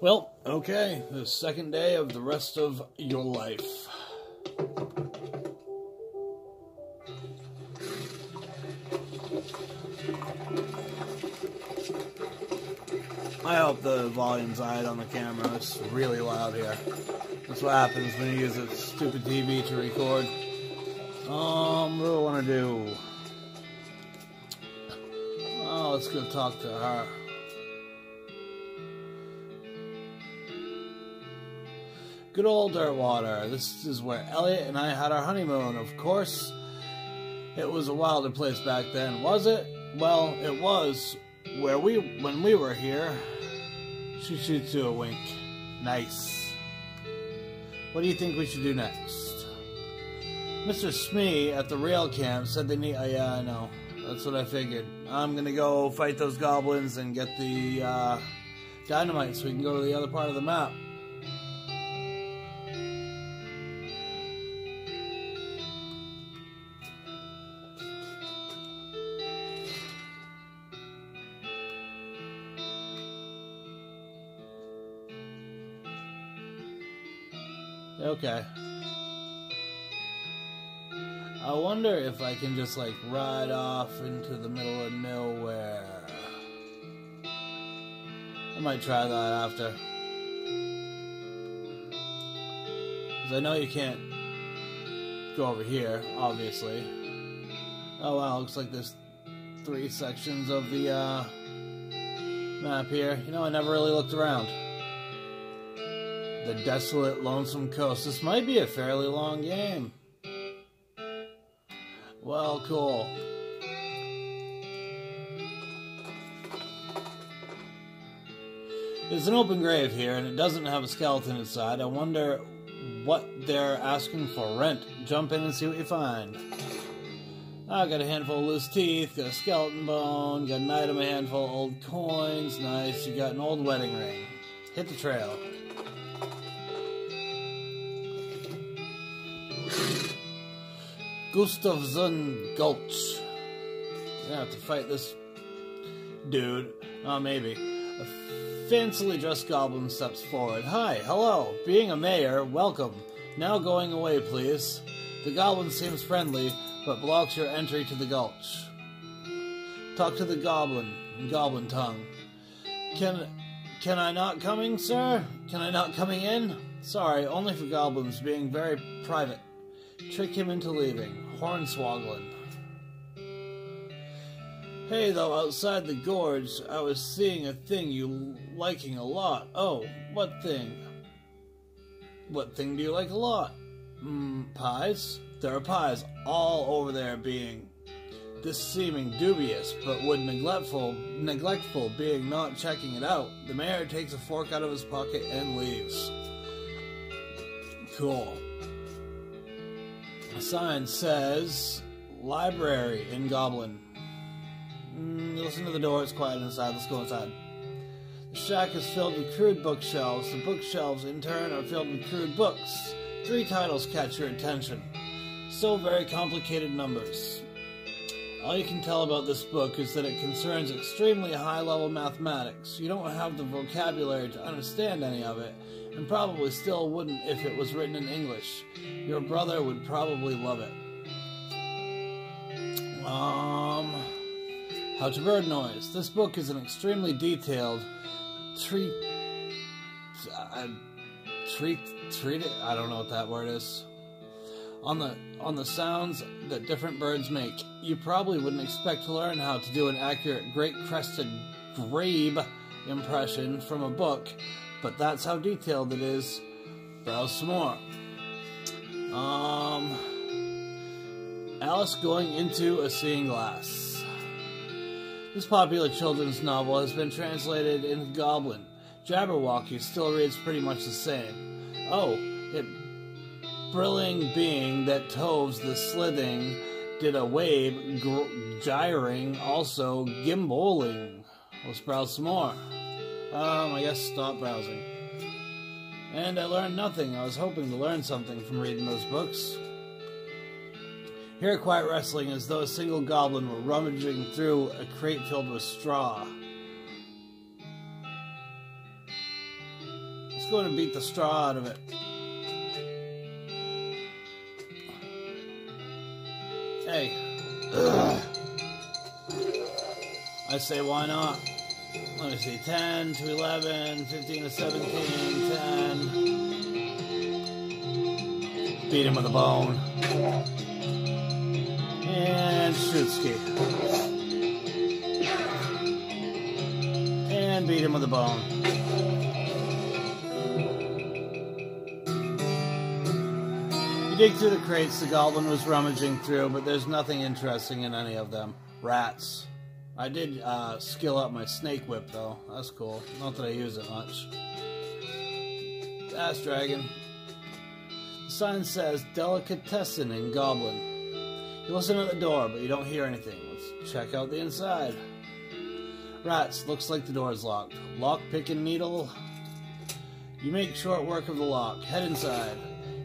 Well, okay, the second day of the rest of your life. I hope the volume's alright on the camera. It's really loud here. That's what happens when you use a stupid TV to record. What do I want to do? Oh, let's go talk to her. Good old Dirtwater. This is where Elliot and I had our honeymoon. Of course, it was a wilder place back then, was it? Well, it was when we were here. She shoots you a wink. Nice. What do you think we should do next? Mr. Smee at the rail camp said they need... yeah, I know. That's what I figured. I'm gonna go fight those goblins and get the dynamite so we can go to the other part of the map. Okay. I wonder if I can just like ride off into the middle of nowhere. I might try that after. Because I know you can't go over here, obviously. Oh wow, looks like there's 3 sections of the map here. You know, I never really looked around. The desolate, lonesome coast. This might be a fairly long game. Well, cool. There's an open grave here, and it doesn't have a skeleton inside. I wonder what they're asking for rent. Jump in and see what you find. I got a handful of loose teeth, got a skeleton bone, got an item, a handful of old coins. Nice. You got an old wedding ring. Hit the trail. Gustafsson Gulch. Gonna have to fight this dude. Oh, maybe. A fancily dressed goblin steps forward. Hi, hello. Being a mayor, welcome. Now going away, please. The goblin seems friendly, but blocks your entry to the gulch. Talk to the goblin in goblin tongue. Can I not coming, sir? Can I not coming in? Sorry, only for goblins, being very private. Trick him into leaving. Hornswoggling. Hey, though, outside the gorge, I was seeing a thing you liking a lot. Oh, what thing? What thing do you like a lot? Pies? There are pies all over there being... This seeming dubious, but would neglectful being not checking it out. The mayor takes a fork out of his pocket and leaves. Cool. A sign says, library in Goblin. Listen to the door, it's quiet inside, let's go inside. The shack is filled with crude bookshelves. The bookshelves, in turn, are filled with crude books. 3 titles catch your attention. Still very complicated numbers. All you can tell about this book is that it concerns extremely high-level mathematics. You don't have the vocabulary to understand any of it, and probably still wouldn't if it was written in English. Your brother would probably love it. How to Bird Noise. This book is an extremely detailed treat. I don't know what that word is. On the sounds that different birds make. You probably wouldn't expect to learn how to do an accurate great-crested grabe impression from a book, but that's how detailed it is. Browse some more. Alice Going into a Seeing Glass. This popular children's novel has been translated into Goblin. Jabberwocky still reads pretty much the same. Oh, it brilling being that toves the slithing did a wave, gyring, also gimballing. Let's browse some more. I guess stop browsing. And I learned nothing. I was hoping to learn something from reading those books. Hear quiet rustling as though a single goblin were rummaging through a crate filled with straw. go in and beat the straw out of it. Hey. Ugh. I say, why not? Let me see. 10 to 11, 15 to 17, 10. Beat him with a bone. And Shootski. And beat him with a bone. You dig through the crates the goblin was rummaging through, but there's nothing interesting in any of them. Rats. I did skill up my snake whip, though. That's cool. Not that I use it much. Ass dragon. The sign says Delicatessen in Goblin. You listen at the door, but you don't hear anything. Let's check out the inside. Rats. Looks like the door's locked. Lock, pick, and needle. You make short work of the lock. Head inside.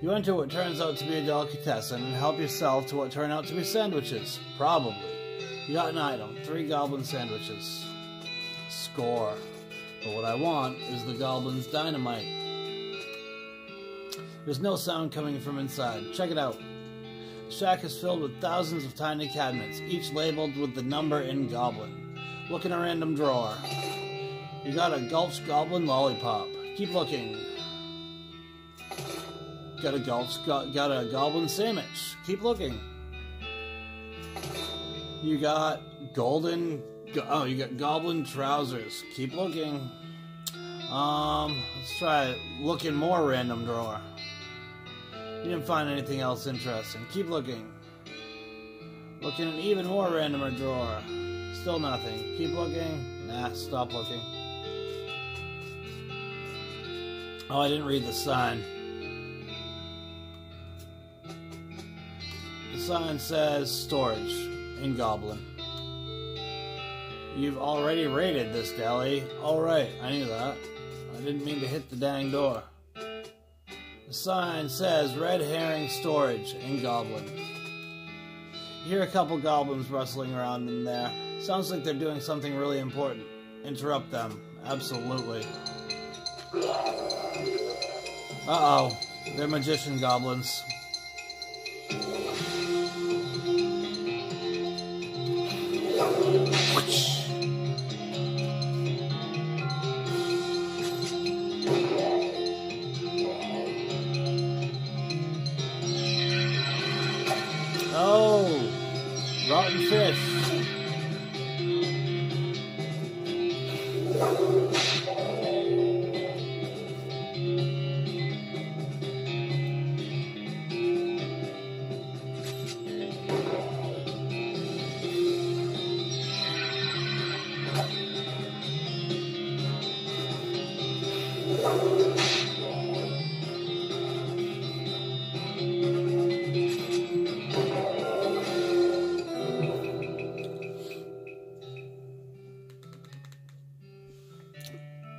You enter what turns out to be a delicatessen and help yourself to what turn out to be sandwiches. Probably. You got an item. 3 goblin sandwiches. Score. But what I want is the goblin's dynamite. There's no sound coming from inside. Check it out. The shack is filled with thousands of tiny cabinets, each labeled with the number in goblin. Look in a random drawer. You got a Gulch Goblin lollipop. Keep looking. Got a goblin sandwich. Keep looking. You got you got goblin trousers. Keep looking. Let's try looking more random drawer. You didn't find anything else interesting. Keep looking. Looking in even more randomer drawer. Still nothing. Keep looking. Nah, stop looking. Oh, I didn't read the sign. The sign says storage in Goblin. You've already raided this deli. Alright, I knew that. I didn't mean to hit the dang door. The sign says red herring storage in Goblin. You hear a couple goblins rustling around in there. Sounds like they're doing something really important. Interrupt them. Absolutely. Uh-oh. They're magician goblins. Oh, rotten fish.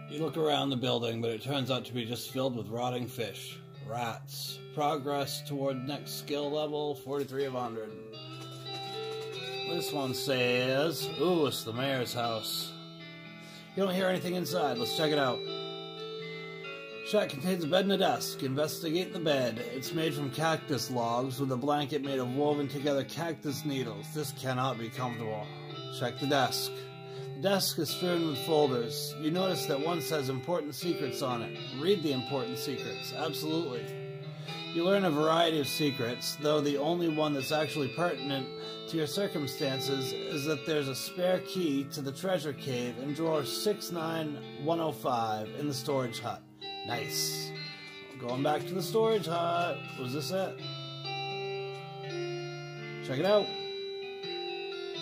You look around the building, but it turns out to be just filled with rotting fish. Rats. Progress toward next skill level, 43 of 100. This one says, ooh, it's the mayor's house. You don't hear anything inside. Let's check it out. Shack contains a bed and a desk. Investigate the bed. It's made from cactus logs with a blanket made of woven together cactus needles. This cannot be comfortable. Check the desk. The desk is strewn with folders. You notice that one says important secrets on it. Read the important secrets. Absolutely. You learn a variety of secrets, though the only one that's actually pertinent to your circumstances is that there's a spare key to the treasure cave in drawer 69105 in the storage hut. Nice. Going back to the storage hut. Was this it? Check it out.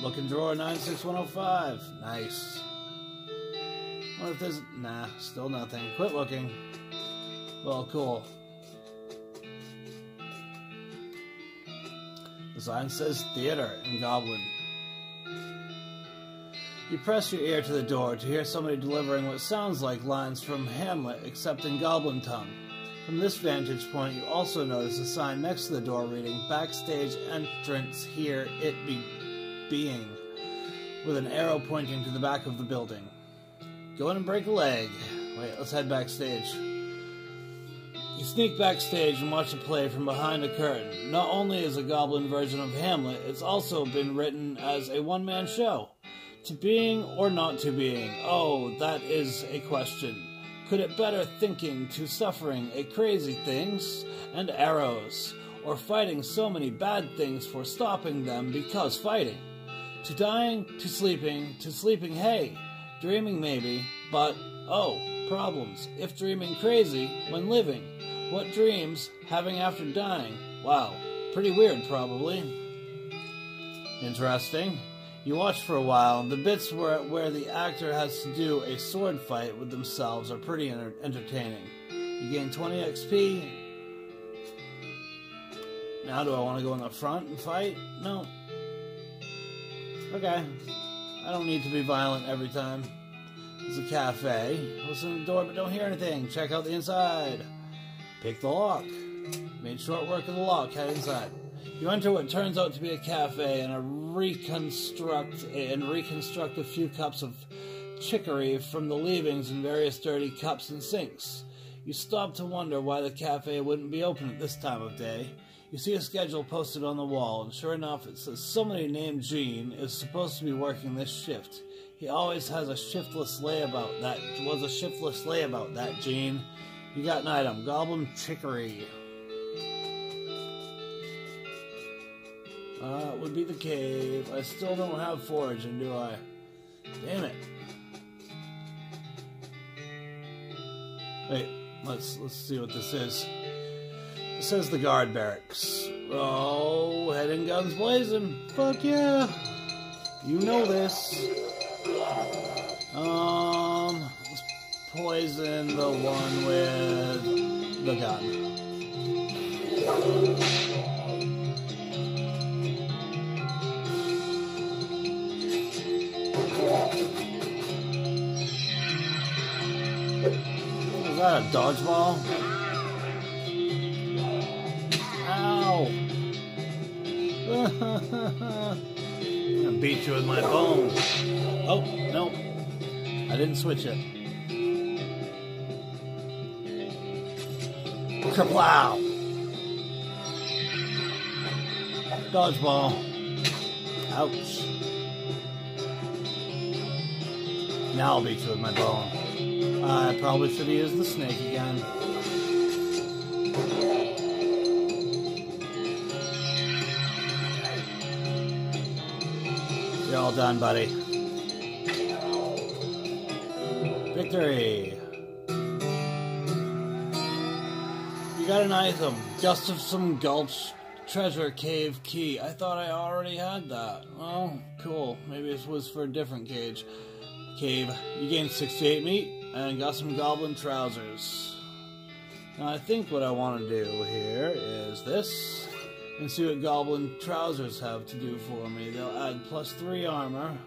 Look in drawer 96105. Nice. What if there's... Nah, still nothing. Quit looking. Well, cool. The sign says theater in Goblin. You press your ear to the door to hear somebody delivering what sounds like lines from Hamlet, except in Goblin tongue. From this vantage point, you also notice a sign next to the door reading, Backstage entrance here, it be being, with an arrow pointing to the back of the building. Go in and break a leg. Wait, let's head backstage. You sneak backstage and watch a play from behind a curtain. Not only is a goblin version of Hamlet, it's also been written as a one-man show. To being or not to being? Oh, that is a question. Could it better thinking to suffering a crazy things and arrows, or fighting so many bad things for stopping them because fighting? To dying, to sleeping, hey, dreaming maybe, but, oh, problems. If dreaming crazy when living, what dreams having after dying? Wow, pretty weird probably. Interesting. You watch for a while, and the bits where the actor has to do a sword fight with themselves are pretty entertaining. You gain 20 XP. Now do I want to go in the front and fight? No. Okay. I don't need to be violent every time. It's a cafe. Listen to the door but don't hear anything. Check out the inside. Pick the lock. Made short work of the lock. Head inside. You enter what turns out to be a cafe and reconstruct a few cups of chicory from the leavings in various dirty cups and sinks. You stop to wonder why the cafe wouldn't be open at this time of day. You see a schedule posted on the wall, and sure enough it says somebody named Gene is supposed to be working this shift. He always has a shiftless layabout. That was a shiftless layabout, that Gene. You got an item, Goblin Chicory. Would be the cave. I still don't have foraging, do I? Damn it. Wait, let's see what this is. It says the guard barracks. Oh, head and guns blazing. Fuck yeah. You know this. Let's poison the one with the gun. Is that a dodgeball? Ow! I'm gonna beat you with my bone. Oh, no. I didn't switch it. Kerplow! Dodgeball. Ouch. Now I'll beat you with my bone. I probably should have used the snake again. You're all done, buddy. Victory! You got an item. Just of some Gulch treasure cave key. I thought I already had that. Well, cool. Maybe this was for a different cave. You gained 68 meat and got some goblin trousers. Now I think what I want to do here is this, and see what goblin trousers have to do for me. They'll add +3 armor.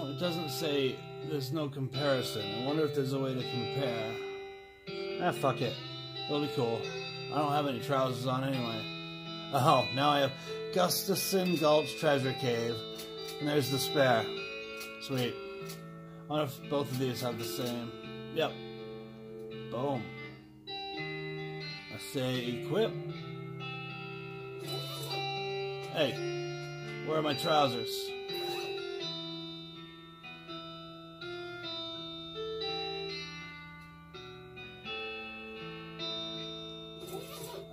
It doesn't say there's no comparison. I wonder if there's a way to compare. Ah, fuck it. It'll be cool. I don't have any trousers on anyway. Oh, now I have Gustafson Gulch Treasure Cave. And there's the spare. Sweet. I wonder if both of these have the same. Yep. Boom. I say equip. Hey, where are my trousers?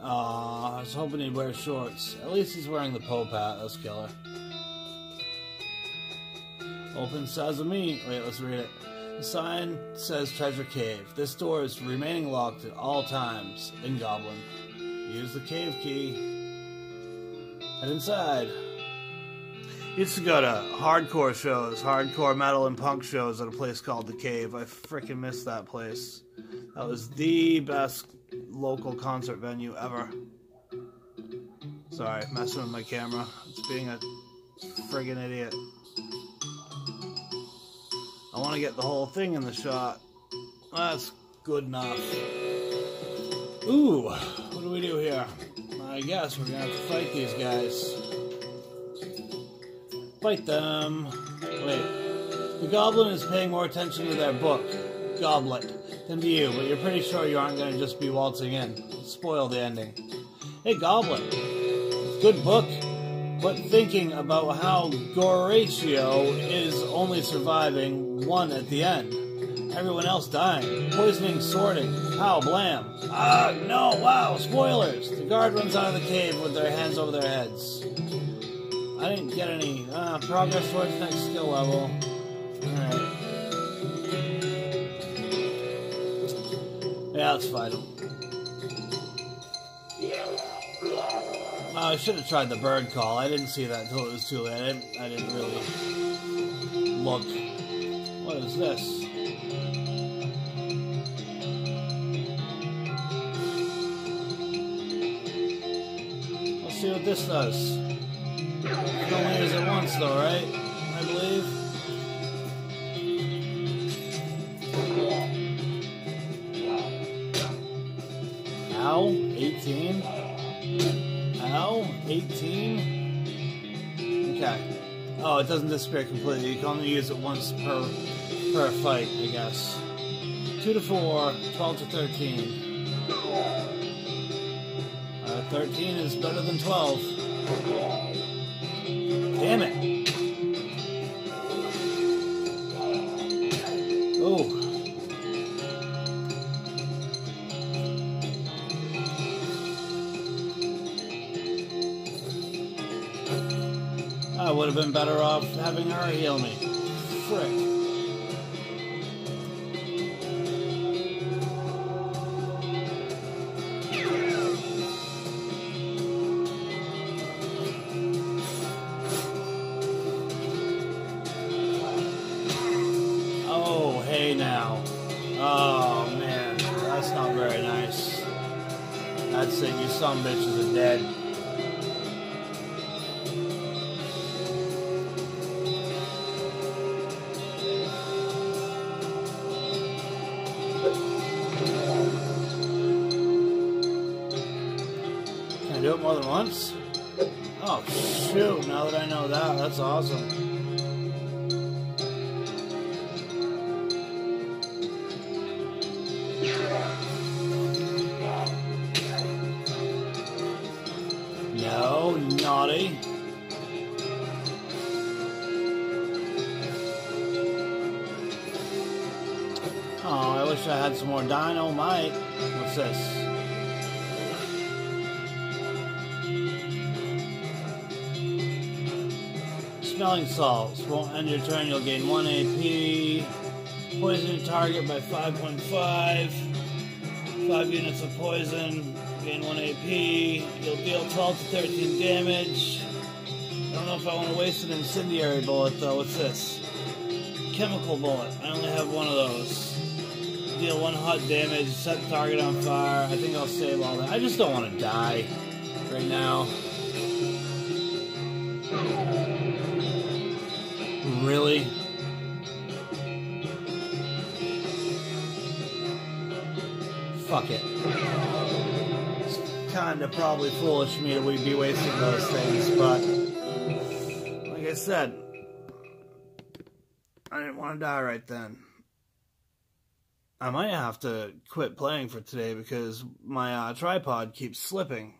Aw, I was hoping he'd wear shorts. At least he's wearing the Pope hat. That's killer. Open Sesame. Wait, let's read it. The sign says Treasure Cave. This door is remaining locked at all times in Goblin. Use the cave key. Head inside. Used to go to hardcore shows, hardcore metal and punk shows at a place called The Cave. I freaking missed that place. That was the best local concert venue ever. Sorry, messing with my camera. It's being a friggin' idiot. I want to get the whole thing in the shot. That's good enough. Ooh, what do we do here? I guess we're gonna have to fight these guys. Fight them. Wait. The goblin is paying more attention to their book. goblet than to you, but you're pretty sure you aren't going to just be waltzing in. Spoil the ending. Hey, Goblet. Good book, but thinking about how Goratio is only surviving one at the end. Everyone else dying. Poisoning, sorting. Pow, blam. Ah, no, wow, spoilers. The guard runs out of the cave with their hands over their heads. I didn't get any progress towards the next skill level. Alright. Yeah, let's fight him. I should have tried the bird call. I didn't see that until it was too late. I didn't really look. What is this? Let's see what this does. You can only use it once though, right? I believe. Ow, 18. Ow, 18. Okay. Oh, it doesn't disappear completely. You can only use it once per fight, I guess. 2 to 4, 12 to 13. 13 is better than 12. Damn it. Oh. I would have been better off having her heal me. Frick. Oh, hey now. Oh, man. That's not very nice. That's it. You some bitches are dead. Do it more than once? Oh, shoot. Now that I know that, that's awesome. No, naughty. Oh, I wish I had some more dynamite. What's this? Smelling salts. Won't end your turn. You'll gain 1 AP. Poison your target by 5.5. 5 units of poison. Gain 1 AP. You'll deal 12 to 13 damage. I don't know if I want to waste an incendiary bullet though. What's this? Chemical bullet. I only have one of those. Deal 1 hot damage. Set the target on fire. I think I'll save all that. I just don't want to die right now. Really? Fuck it. It's kinda probably foolish of me to be wasting those things, but like I said, I didn't want to die right then. I might have to quit playing for today because my tripod keeps slipping.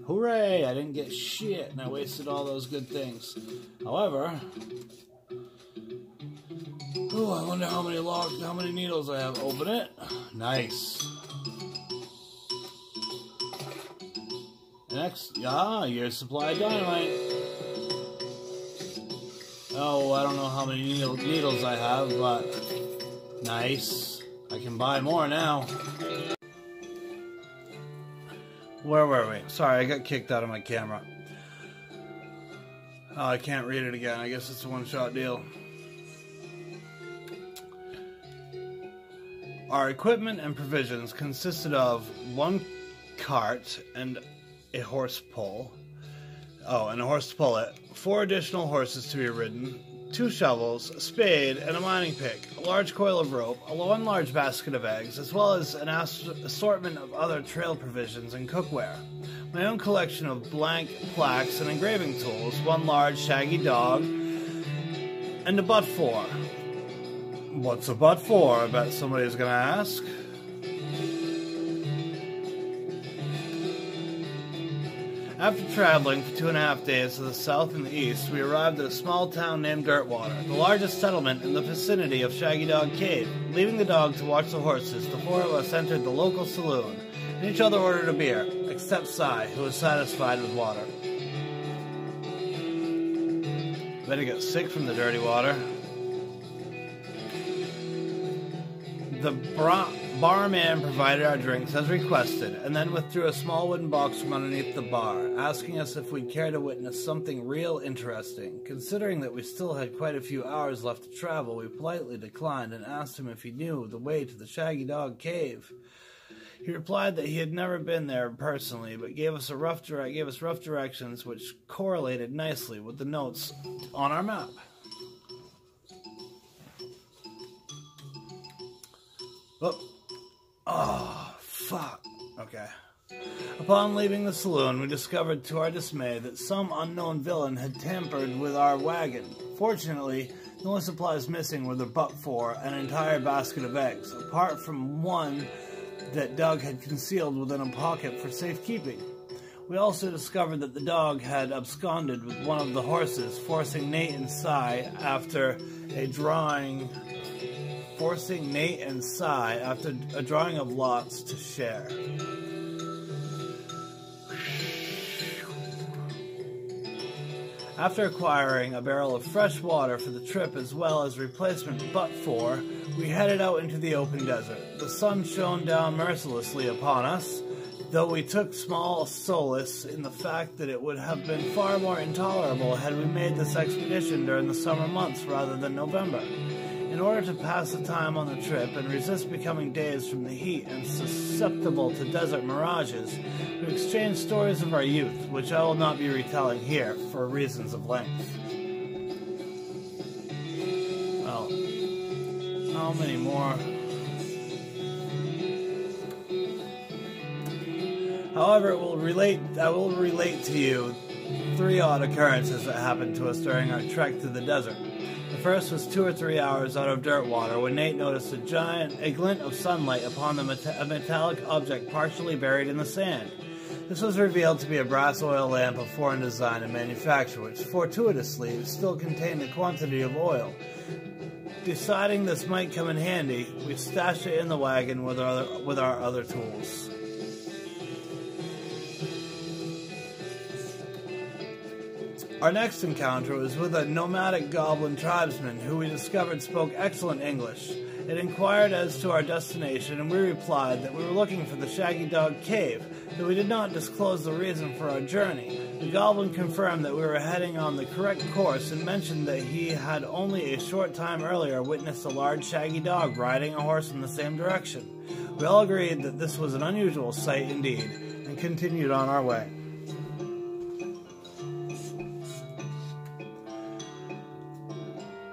Hooray! I didn't get shit, and I wasted all those good things. However, oh, I wonder how many needles I have. Open it. Nice. Next, your supply of dynamite. Oh, I don't know how many needles I have, but nice. I can buy more now. Where were we? Sorry, I got kicked out of my camera. Oh, I can't read it again. I guess it's a one-shot deal. Our equipment and provisions consisted of 1 cart and a horse pull. Oh, and a horse to pull it. 4 additional horses to be ridden. 2 shovels, a spade, and a mining pick. A large coil of rope, one large basket of eggs, as well as an assortment of other trail provisions and cookware. my own collection of blank plaques and engraving tools, one large shaggy dog, and a butt for. What's a butt for? I bet somebody's gonna ask. After traveling for 2.5 days to the south and the east, we arrived at a small town named Dirtwater, the largest settlement in the vicinity of Shaggy Dog Cave. Leaving the dog to watch the horses, the four of us entered the local saloon, and each other ordered a beer, except Cy, who was satisfied with water. Better get sick from the dirty water. The barman provided our drinks as requested, and then withdrew a small wooden box from underneath the bar, asking us if we'd care to witness something real interesting. Considering that we still had quite a few hours left to travel, we politely declined and asked him if he knew the way to the Shaggy Dog Cave. He replied that he had never been there personally, but gave us rough directions which correlated nicely with the notes on our map. Oh, fuck. Okay. Upon leaving the saloon, we discovered to our dismay that some unknown villain had tampered with our wagon. Fortunately, the only supplies missing were the butt for and an entire basket of eggs, apart from one that Doug had concealed within a pocket for safekeeping. We also discovered that the dog had absconded with one of the horses, forcing Nate and Cy after a drawing of lots to share. After acquiring a barrel of fresh water for the trip as well as replacement butt for, we headed out into the open desert. The sun shone down mercilessly upon us, though we took small solace in the fact that it would have been far more intolerable had we made this expedition during the summer months rather than November. In order to pass the time on the trip and resist becoming dazed from the heat and susceptible to desert mirages, we exchanged stories of our youth, which I will not be retelling here for reasons of length. Well, how many more? However, I will relate to you 3 odd occurrences that happened to us during our trek through the desert. The first was 2 or 3 hours out of Dirtwater when Nate noticed a glint of sunlight upon a metallic object partially buried in the sand. This was revealed to be a brass oil lamp of foreign design and manufacture, which fortuitously still contained a quantity of oil. Deciding this might come in handy, we stashed it in the wagon with our other tools. Our next encounter was with a nomadic goblin tribesman who we discovered spoke excellent English. It inquired as to our destination, and we replied that we were looking for the Shaggy Dog Cave, though we did not disclose the reason for our journey. The goblin confirmed that we were heading on the correct course and mentioned that he had only a short time earlier witnessed a large shaggy dog riding a horse in the same direction. We all agreed that this was an unusual sight indeed, and continued on our way.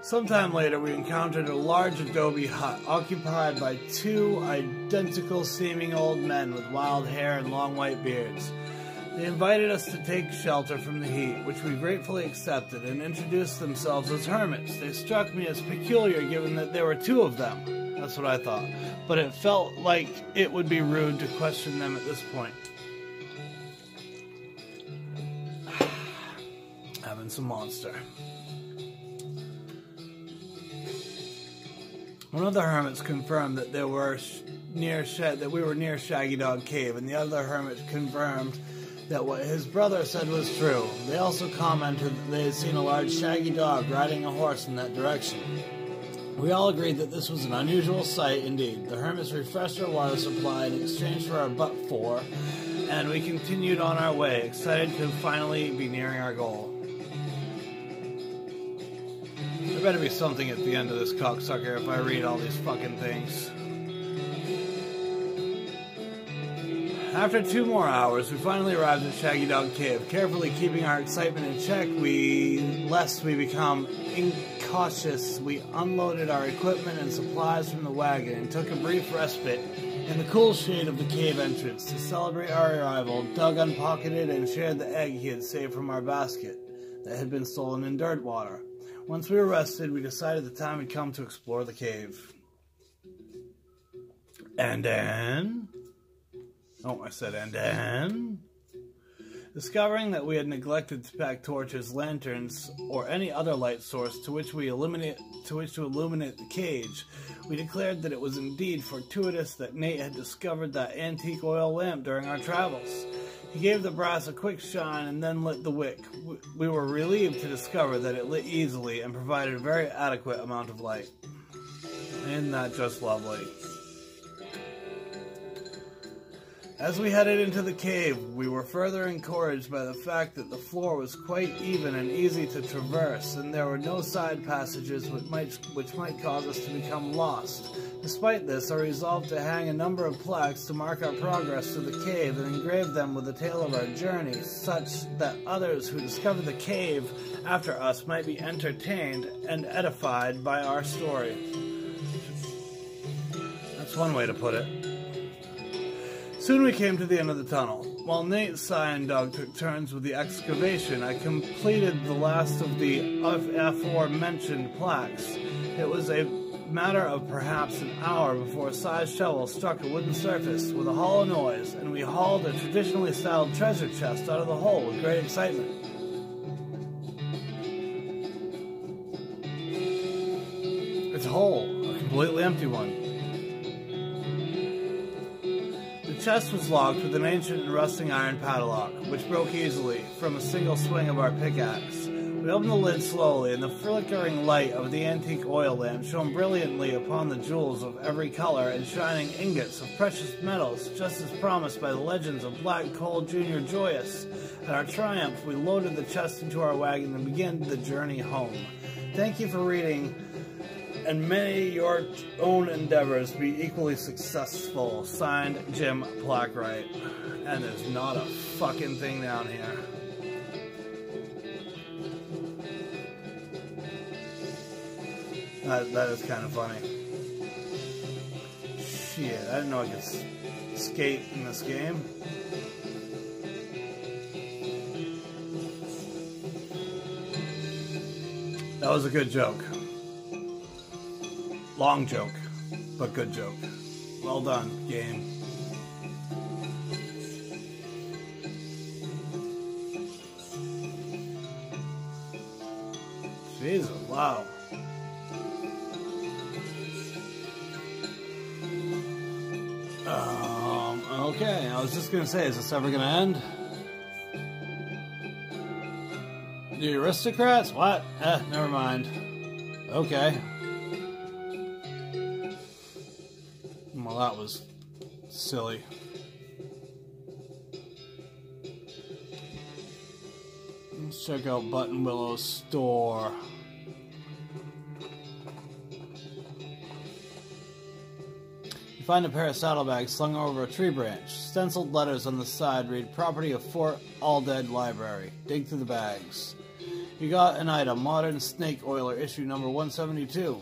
Sometime later, we encountered a large adobe hut occupied by 2 identical-seeming old men with wild hair and long white beards. They invited us to take shelter from the heat, which we gratefully accepted, and introduced themselves as hermits. They struck me as peculiar given that there were 2 of them. That's what I thought. But it felt like it would be rude to question them at this point. Having some Monster. One of the hermits confirmed that we were near Shaggy Dog Cave, and the other hermit confirmed that what his brother said was true. They also commented that they had seen a large shaggy dog riding a horse in that direction. We all agreed that this was an unusual sight indeed. The hermits refreshed our water supply in exchange for our butt for, and we continued on our way, excited to finally be nearing our goal. There better be something at the end of this cocksucker if I read all these fucking things. After 2 more hours, we finally arrived at Shaggy Dog Cave. Carefully keeping our excitement in check, lest we become incautious, we unloaded our equipment and supplies from the wagon and took a brief respite In the cool shade of the cave entrance, to celebrate our arrival, Doug unpocketed and shared the egg he had saved from our basket that had been stolen in Dirtwater. Once we were rested, we decided the time had come to explore the cave. And then... Oh, I said and then... Discovering that we had neglected to pack torches, lanterns, or any other light source to which to illuminate the cage, we declared that it was indeed fortuitous that Nate had discovered that antique oil lamp during our travels. He gave the brass a quick shine and then lit the wick. We were relieved to discover that it lit easily and provided a very adequate amount of light. Isn't that just lovely? As we headed into the cave, we were further encouraged by the fact that the floor was quite even and easy to traverse, and there were no side passages which might cause us to become lost. Despite this, I resolved to hang a number of plaques to mark our progress to the cave and engrave them with the tale of our journey, such that others who discover the cave after us might be entertained and edified by our story. That's one way to put it. Soon we came to the end of the tunnel. While Nate, Cy, and Doug took turns with the excavation, I completed the last of the aforementioned plaques. It was a matter of perhaps an hour before Cy's shovel struck a wooden surface with a hollow noise, and we hauled a traditionally styled treasure chest out of the hole with great excitement. It's whole, a completely empty one. The chest was locked with an ancient and rusting iron padlock, which broke easily from a single swing of our pickaxe. We opened the lid slowly, and the flickering light of the antique oil lamp shone brilliantly upon the jewels of every color and shining ingots of precious metals, just as promised by the legends of Black Coal Jr. Joyous. At our triumph, we loaded the chest into our wagon and began the journey home. Thank you for reading, and may your own endeavors be equally successful. Signed, Jim Plackwright. And there's not a fucking thing down here. That is kind of funny. Shit, I didn't know I could skate in this game. That was a good joke. Long joke, but good joke. Well done, game. Jesus, wow. Okay, I was just gonna say, is this ever gonna end? The aristocrats? What? Never mind. Okay. Well, that was silly. Let's check out Button Willow's store. You find a pair of saddlebags slung over a tree branch. Stenciled letters on the side read, "Property of Fort Alldead Library." Dig through the bags. You got an item, Modern Snake Oiler, issue number 172.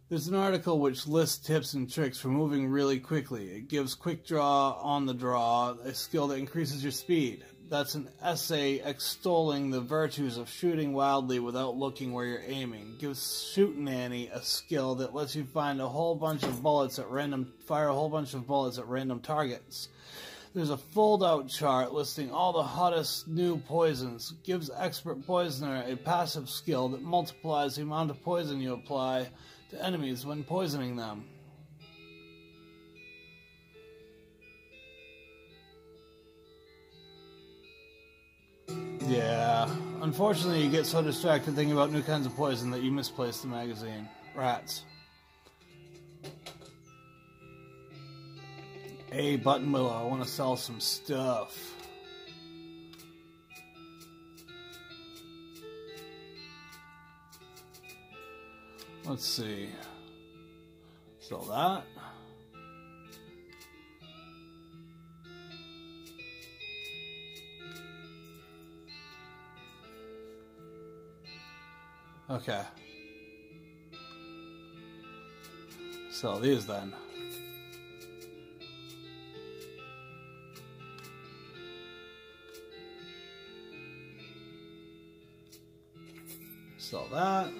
There's an article which lists tips and tricks for moving really quickly. It gives quick draw on the draw, a skill that increases your speed. That's an essay extolling the virtues of shooting wildly without looking where you're aiming. Gives Shoot Nanny a skill that lets you fire a whole bunch of bullets at random targets. There's a fold-out chart listing all the hottest new poisons. Gives Expert Poisoner a passive skill that multiplies the amount of poison you apply to enemies when poisoning them. Yeah, unfortunately you get so distracted thinking about new kinds of poison that you misplace the magazine. Rats. Hey, Button Willow, I want to sell some stuff. Let's see. Sell that. Okay. Sell these then. Sell that.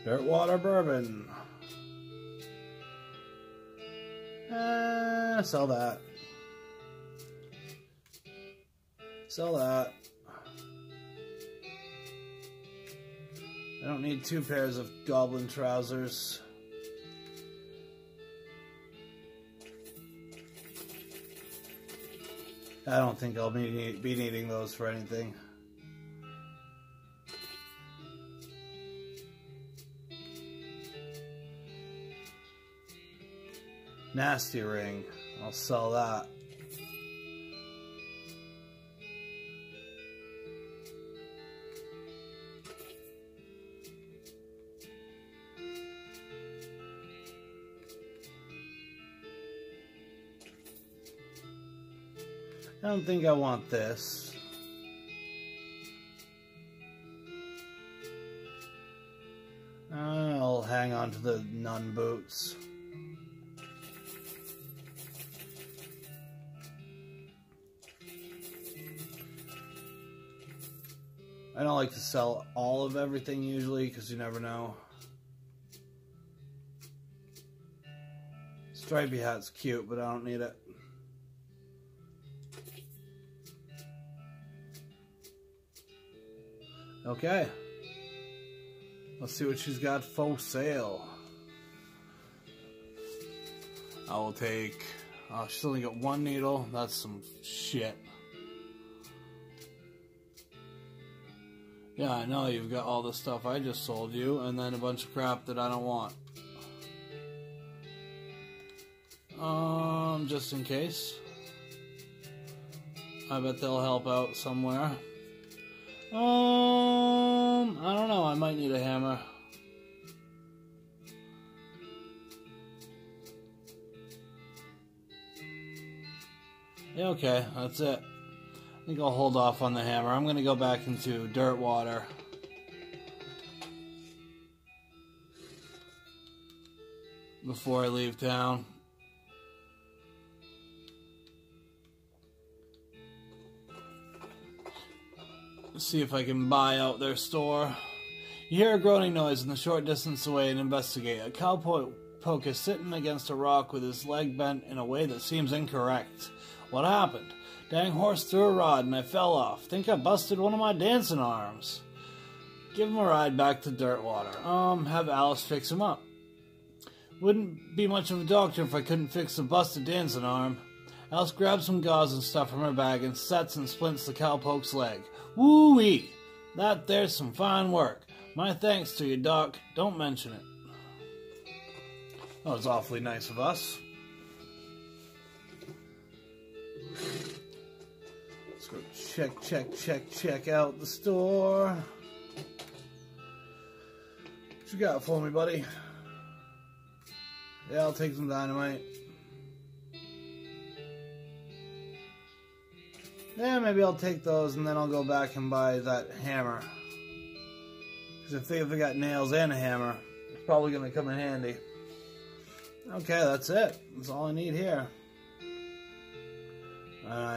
Dirt water bourbon. Sell that. Sell that. I don't need 2 pairs of goblin trousers. I don't think I'll be needing those for anything. Nasty ring. I'll sell that. I don't think I want this. I'll hang on to the nun boots. I don't like to sell all of everything usually because you never know. Stripey hat's cute, but I don't need it. Okay. Let's see what she's got for sale. I will take... Oh, she's only got 1 needle. That's some shit. Yeah, I know you've got all the stuff I just sold you, and then a bunch of crap that I don't want. Just in case. I bet they'll help out somewhere. I don't know, I might need a hammer. Yeah, okay, that's it. I think I'll hold off on the hammer. I'm gonna go back into dirt water. Before I leave town. See if I can buy out their store. You hear a groaning noise in the short distance away and investigate. A cowpoke is sitting against a rock with his leg bent in a way that seems incorrect. What happened? Dang horse threw a rod and I fell off. Think I busted one of my dancing arms. Give him a ride back to Dirtwater. Have Alice fix him up. Wouldn't be much of a doctor if I couldn't fix a busted dancing arm. Alice grabs some gauze and stuff from her bag and sets and splints the cowpoke's leg. Woo-wee! That there's some fine work. My thanks to you, Doc. Don't mention it. That was awfully nice of us. Let's go check out the store. What you got for me, buddy? Yeah, I'll take some dynamite. Yeah, maybe I'll take those and then I'll go back and buy that hammer. Because if they got nails and a hammer, it's probably going to come in handy. Okay, that's it. That's all I need here.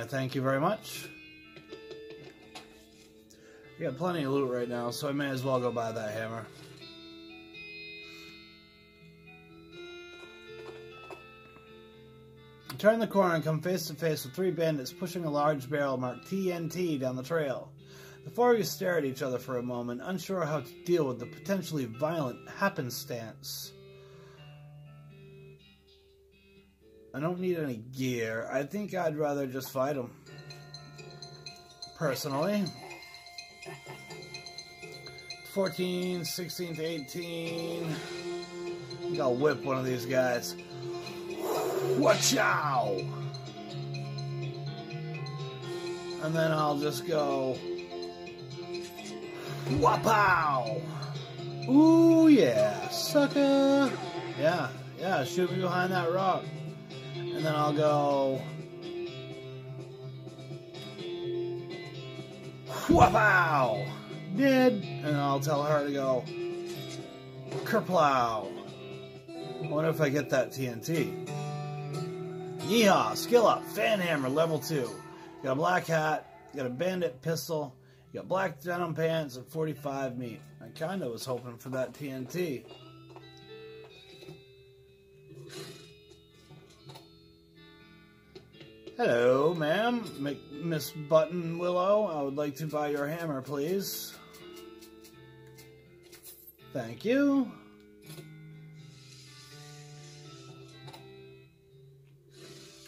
Thank you very much. I got plenty of loot right now, so I may as well go buy that hammer. Turn the corner and come face to face with 3 bandits pushing a large barrel marked TNT down the trail. The 4 of you stare at each other for a moment, unsure how to deal with the potentially violent happenstance. I don't need any gear. I think I'd rather just fight them. Personally. 14, 16 to 18. I think I'll whip one of these guys. Watchow! And then I'll just go Wapow! Ooh yeah, sucker! Yeah, shoot me behind that rock. And then I'll go Wapow! did, and I'll tell her to go kerplow. I wonder if I get that TNT. Yeehaw! Skill up! Fan hammer level 2. You got a black hat, you got a bandit pistol, you got black denim pants, and 45 meat. I kinda was hoping for that TNT. Hello, ma'am. Miss Button Willow. I would like to buy your hammer, please. Thank you.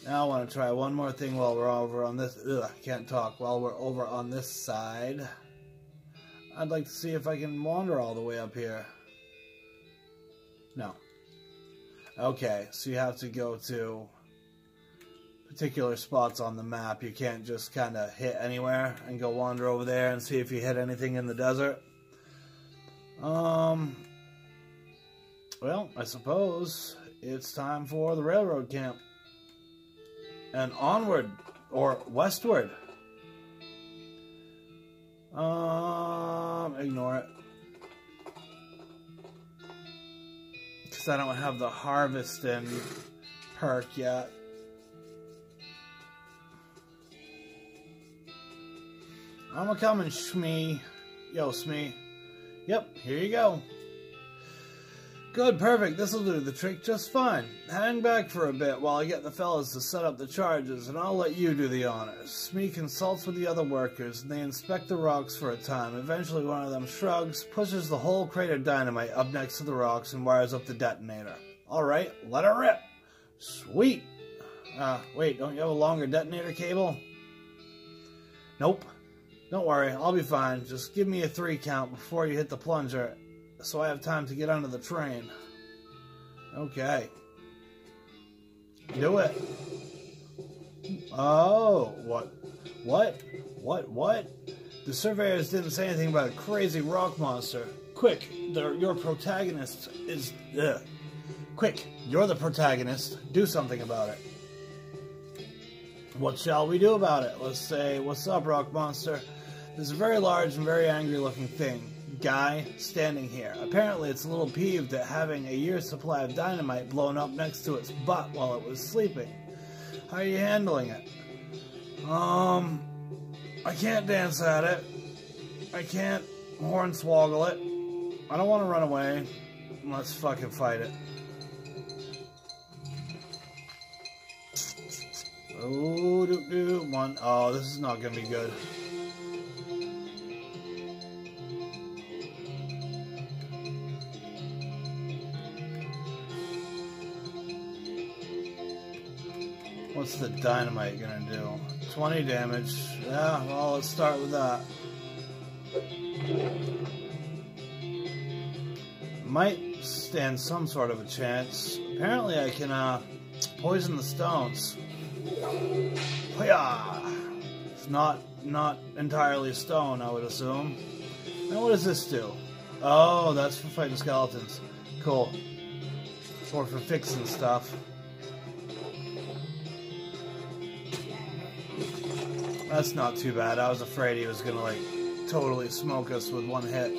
Now I want to try one more thing while we're over on this... Ugh, I can't talk. While we're over on this side. I'd like to see if I can wander all the way up here. No. Okay, so you have to go to particular spots on the map. You can't just kind of hit anywhere and go wander over there and see if you hit anything in the desert. Well, I suppose it's time for the railroad camp. And onward, or westward. Ignore it. Because I don't have the harvesting perk yet. I'm a-coming, Shmee. Yo, Smee. Yep, here you go. Good, perfect. This'll do the trick just fine. Hang back for a bit while I get the fellas to set up the charges, and I'll let you do the honors. Smee consults with the other workers, and they inspect the rocks for a time. Eventually, one of them shrugs, pushes the whole crate of dynamite up next to the rocks, and wires up the detonator. Alright, let her rip. Sweet. Wait, don't you have a longer detonator cable? Nope. Don't worry, I'll be fine. Just give me a 3 count before you hit the plunger, so I have time to get onto the train. Okay. Do it. Oh, what? The surveyors didn't say anything about a crazy rock monster. Quick, your protagonist is... Quick, you're the protagonist. Do something about it. What shall we do about it? Let's say, what's up, rock monster? There's a very large and very angry looking thing. Guy standing here. Apparently it's a little peeved at having a year's supply of dynamite blown up next to its butt while it was sleeping. How are you handling it? I can't dance at it. I can't hornswoggle it. I don't want to run away. Let's fucking fight it. Oh, one. Oh, this is not gonna be good. What's the dynamite gonna do? 20 damage. Yeah, well, let's start with that. Might stand some sort of a chance. Apparently I can poison the stones. Hoo-yah! It's not entirely stone, I would assume. Now what does this do? Oh, that's for fighting skeletons. Cool. Or for fixing stuff. That's not too bad. I was afraid he was gonna, like, totally smoke us with one hit.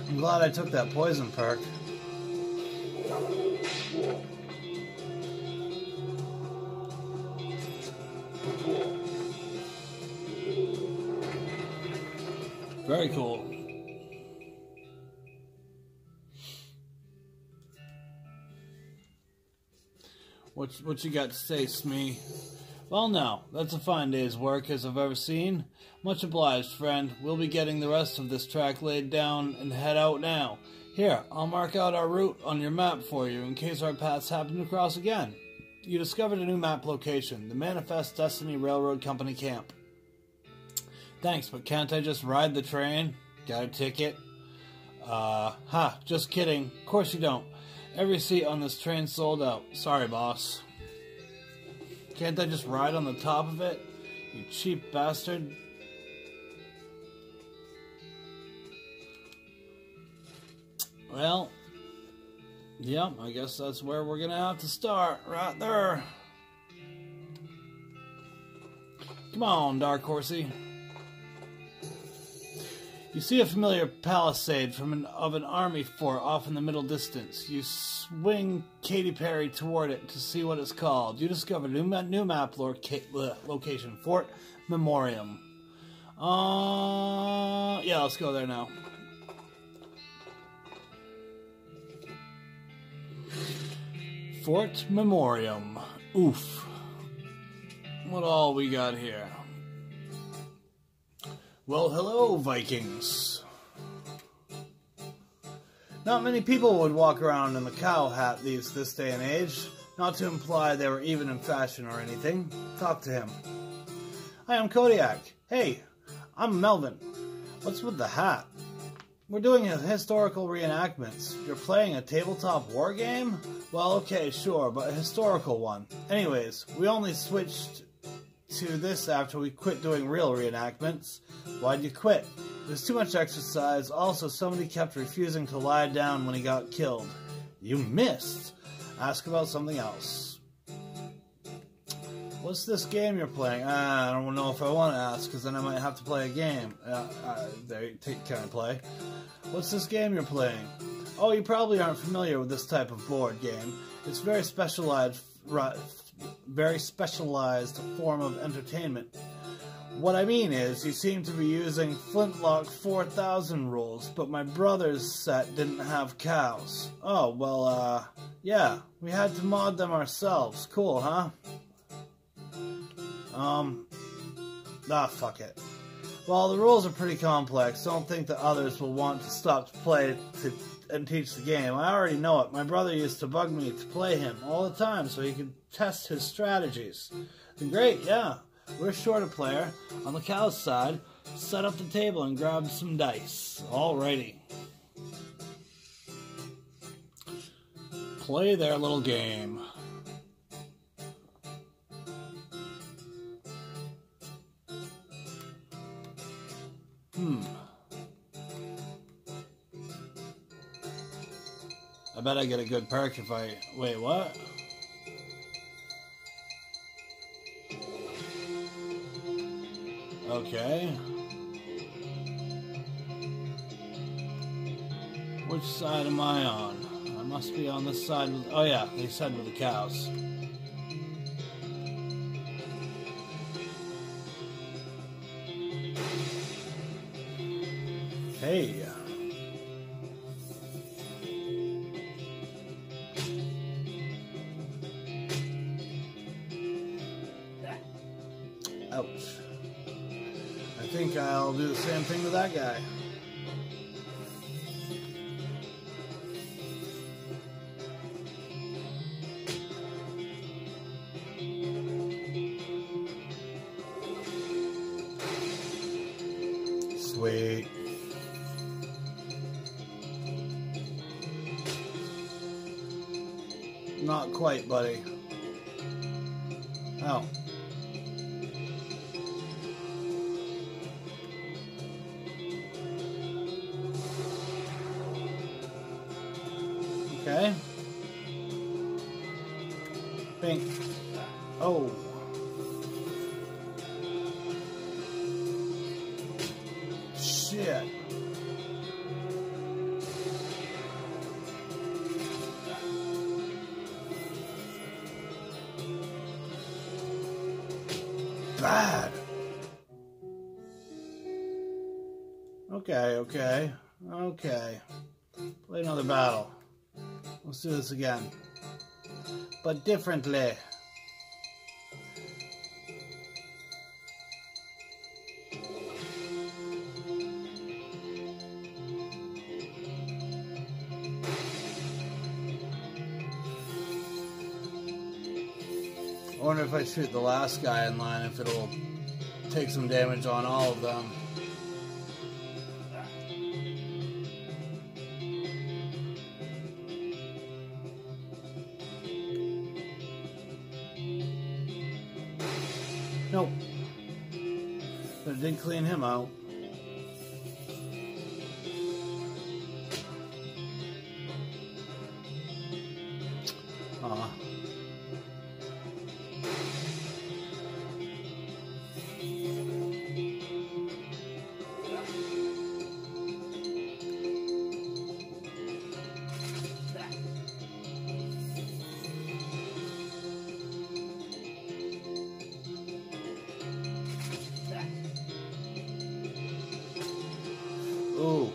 I'm glad I took that poison perk. Very cool. What you got to say, Smee? Well, no, that's a fine day's work as I've ever seen. Much obliged, friend. We'll be getting the rest of this track laid down and head out now. Here, I'll mark out our route on your map for you in case our paths happen to cross again. You discovered a new map location, the Manifest Destiny Railroad Company Camp. Thanks, but can't I just ride the train? Got a ticket? Just kidding. Of course you don't. Every seat on this train sold out. Sorry, boss. Can't I just ride on the top of it? You cheap bastard. Well, Yep, I guess that's where we're gonna have to start, right there. Come on, Dark Horsey. You see a familiar palisade of an army fort off in the middle distance. You swing Katy Perry toward it to see what it's called. You discover new map location, Fort Memoriam. Yeah, let's go there now. Fort Memoriam. Oof. What all we got here? Well, hello, Vikings. Not many people would walk around in the cow hat this day and age, not to imply they were even in fashion or anything. Talk to him. Hi, I'm Kodiak. Hey, I'm Melvin. What's with the hat? We're doing a historical reenactments. You're playing a tabletop war game? Well, okay, sure, but a historical one. Anyways, we only switched to this after we quit doing real reenactments. Why'd you quit? It was too much exercise. Also, somebody kept refusing to lie down when he got killed. You missed. Ask about something else. What's this game you're playing? I don't know if I want to ask, because then I might have to play a game. Can I play? What's this game you're playing? Oh, you probably aren't familiar with this type of board game. It's very specialized form of entertainment. What I mean is, you seem to be using Flintlock 4000 rules, but my brother's set didn't have cows. Oh, well, yeah, we had to mod them ourselves. Cool, huh? Fuck it. Well, the rules are pretty complex. Don't think that others will want to stop to play and teach the game. I already know it. My brother used to bug me to play him all the time so he could test his strategies. And great, yeah. We're short a player. On the cow's side, set up the table and grab some dice. Alrighty. Play their little game. I bet I get a good perk if I... Wait, what? Okay. Which side am I on? I must be on this side with... Oh yeah, they said with the cows. Hey. Ouch. I think I'll do the same thing with that guy. Sweet. Not quite, buddy. Oh. Okay. Pink. Oh. Shit. Bad. Okay. Play another battle. Let's do this again. But differently. I wonder if I shoot the last guy in line, if it'll take some damage on all of them. Nope. But it did clean him out. Huh. Ooh.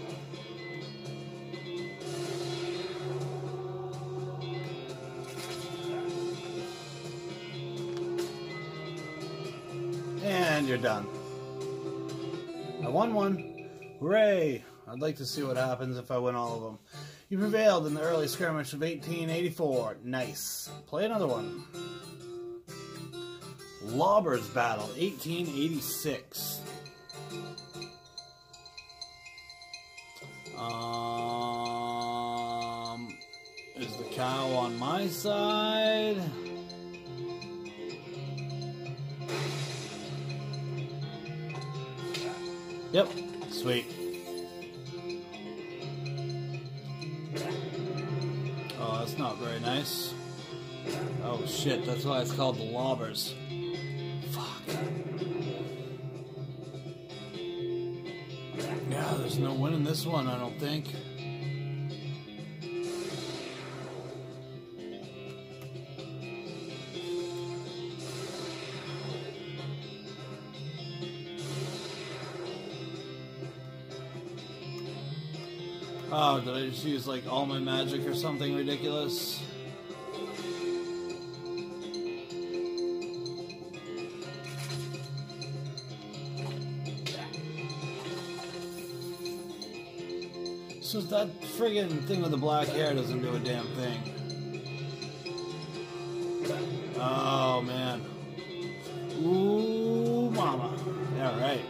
And you're done. I won one. Hooray! I'd like to see what happens if I win all of them. You prevailed in the early skirmish of 1884. Nice. Play another one. Lobbers Battle, 1886. Is the cow on my side? Yep, sweet. Oh, that's not very nice. Oh shit, that's why it's called the Lobbers. Fuck. Yeah, there's no winning this one, I don't think. Oh, did I just use like all my magic or something ridiculous? So that friggin' thing with the black hair doesn't do a damn thing. Oh man. Ooh, mama. All right.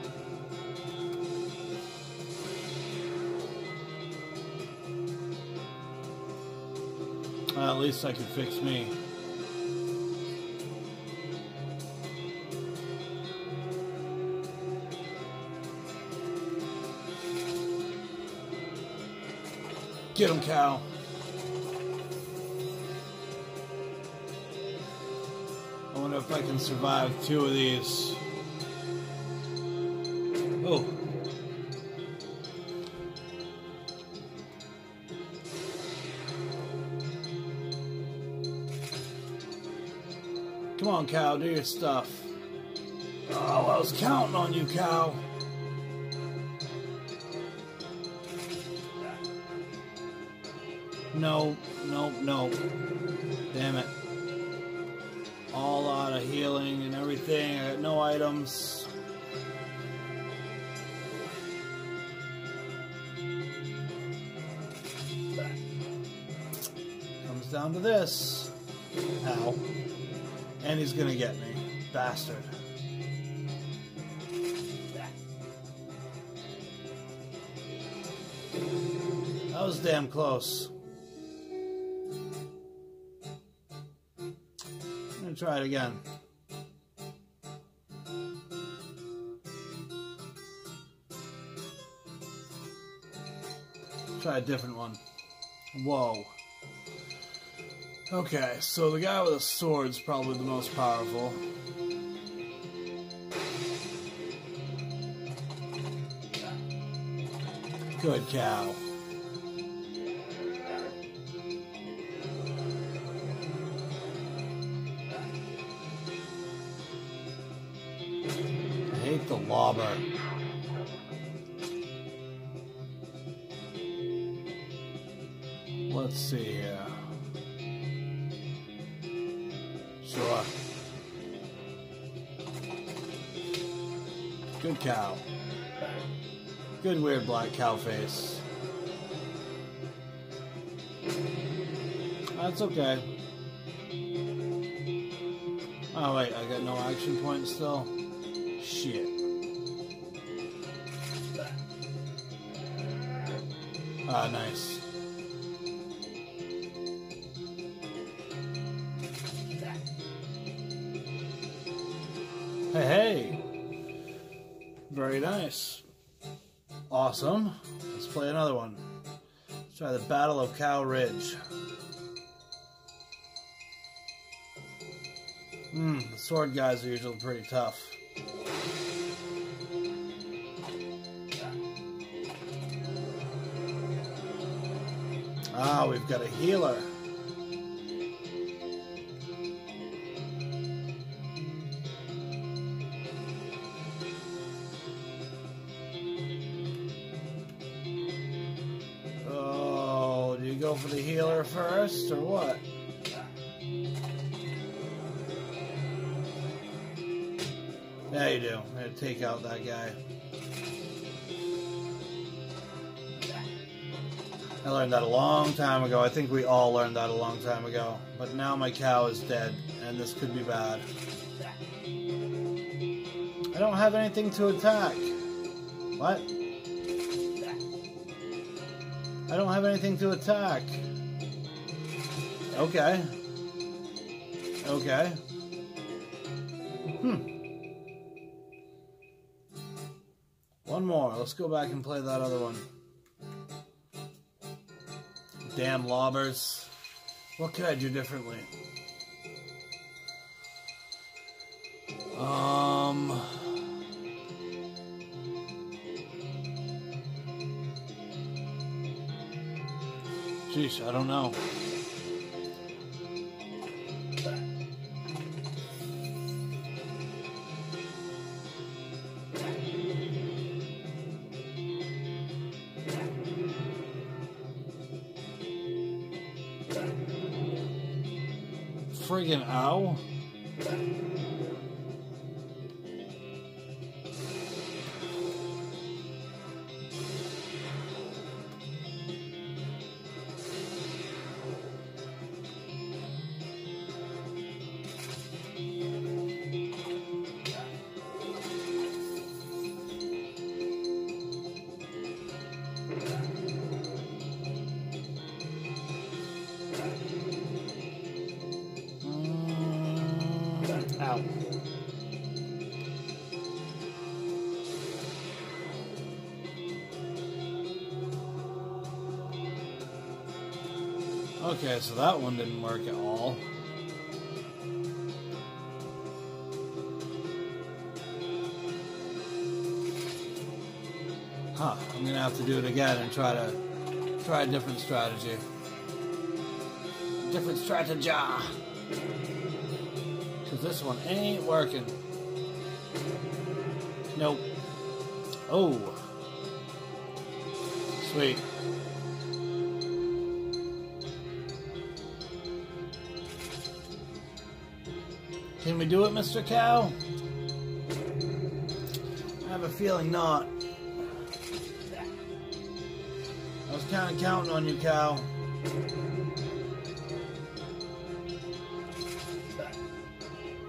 Well, at least I can fix me. Get him, cow. I wonder if I can survive 2 of these. Oh. Come on, cow, do your stuff. Oh, I was counting on you, cow. No, no, no. Damn it. All out of healing and everything. I got no items. Comes down to this. Ow. And he's gonna get me. Bastard. That was damn close. I'm gonna try it again. Try a different one. Whoa. Okay, so the guy with a sword's probably the most powerful. Good cow. I hate the lobber. Let's see here. Sure. Good cow. Good weird black cow face. That's okay. Oh wait, I got no action point still? Shit. Ah, nice. Hey, hey! Very nice. Awesome. Let's play another one. Let's try the Battle of Cow Ridge. The sword guys are usually pretty tough. Ah, we've got a healer. Oh, do you go for the healer first, or what? Yeah, you do. I'm gonna take out that guy. I learned that a long time ago. I think we all learned that a long time ago. But now my cow is dead, and this could be bad. I don't have anything to attack. What? I don't have anything to attack. Okay. Okay. One more. Let's go back and play that other one. Damn lobbers. What could I do differently? Sheesh, I don't know. Friggin' ow. Ow. Okay, so that one didn't work at all. Huh, I'm gonna have to do it again and try a different strategy. Different strategy. Cause this one ain't working. Nope. Oh. Sweet. Can we do it, Mr. Cow? I have a feeling not. I was kind of counting on you, Cow.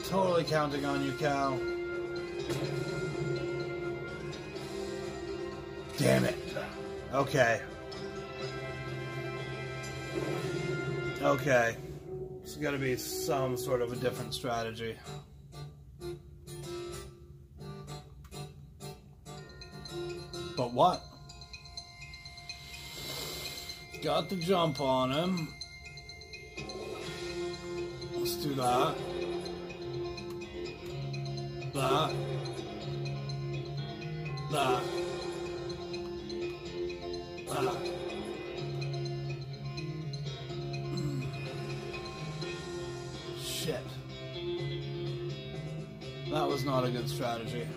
Totally counting on you, Cow. Damn it. Okay. Okay. There's got to be some sort of a different strategy. But what? Got the jump on him. Let's do that. That. That. That. Shit. That was not a good strategy.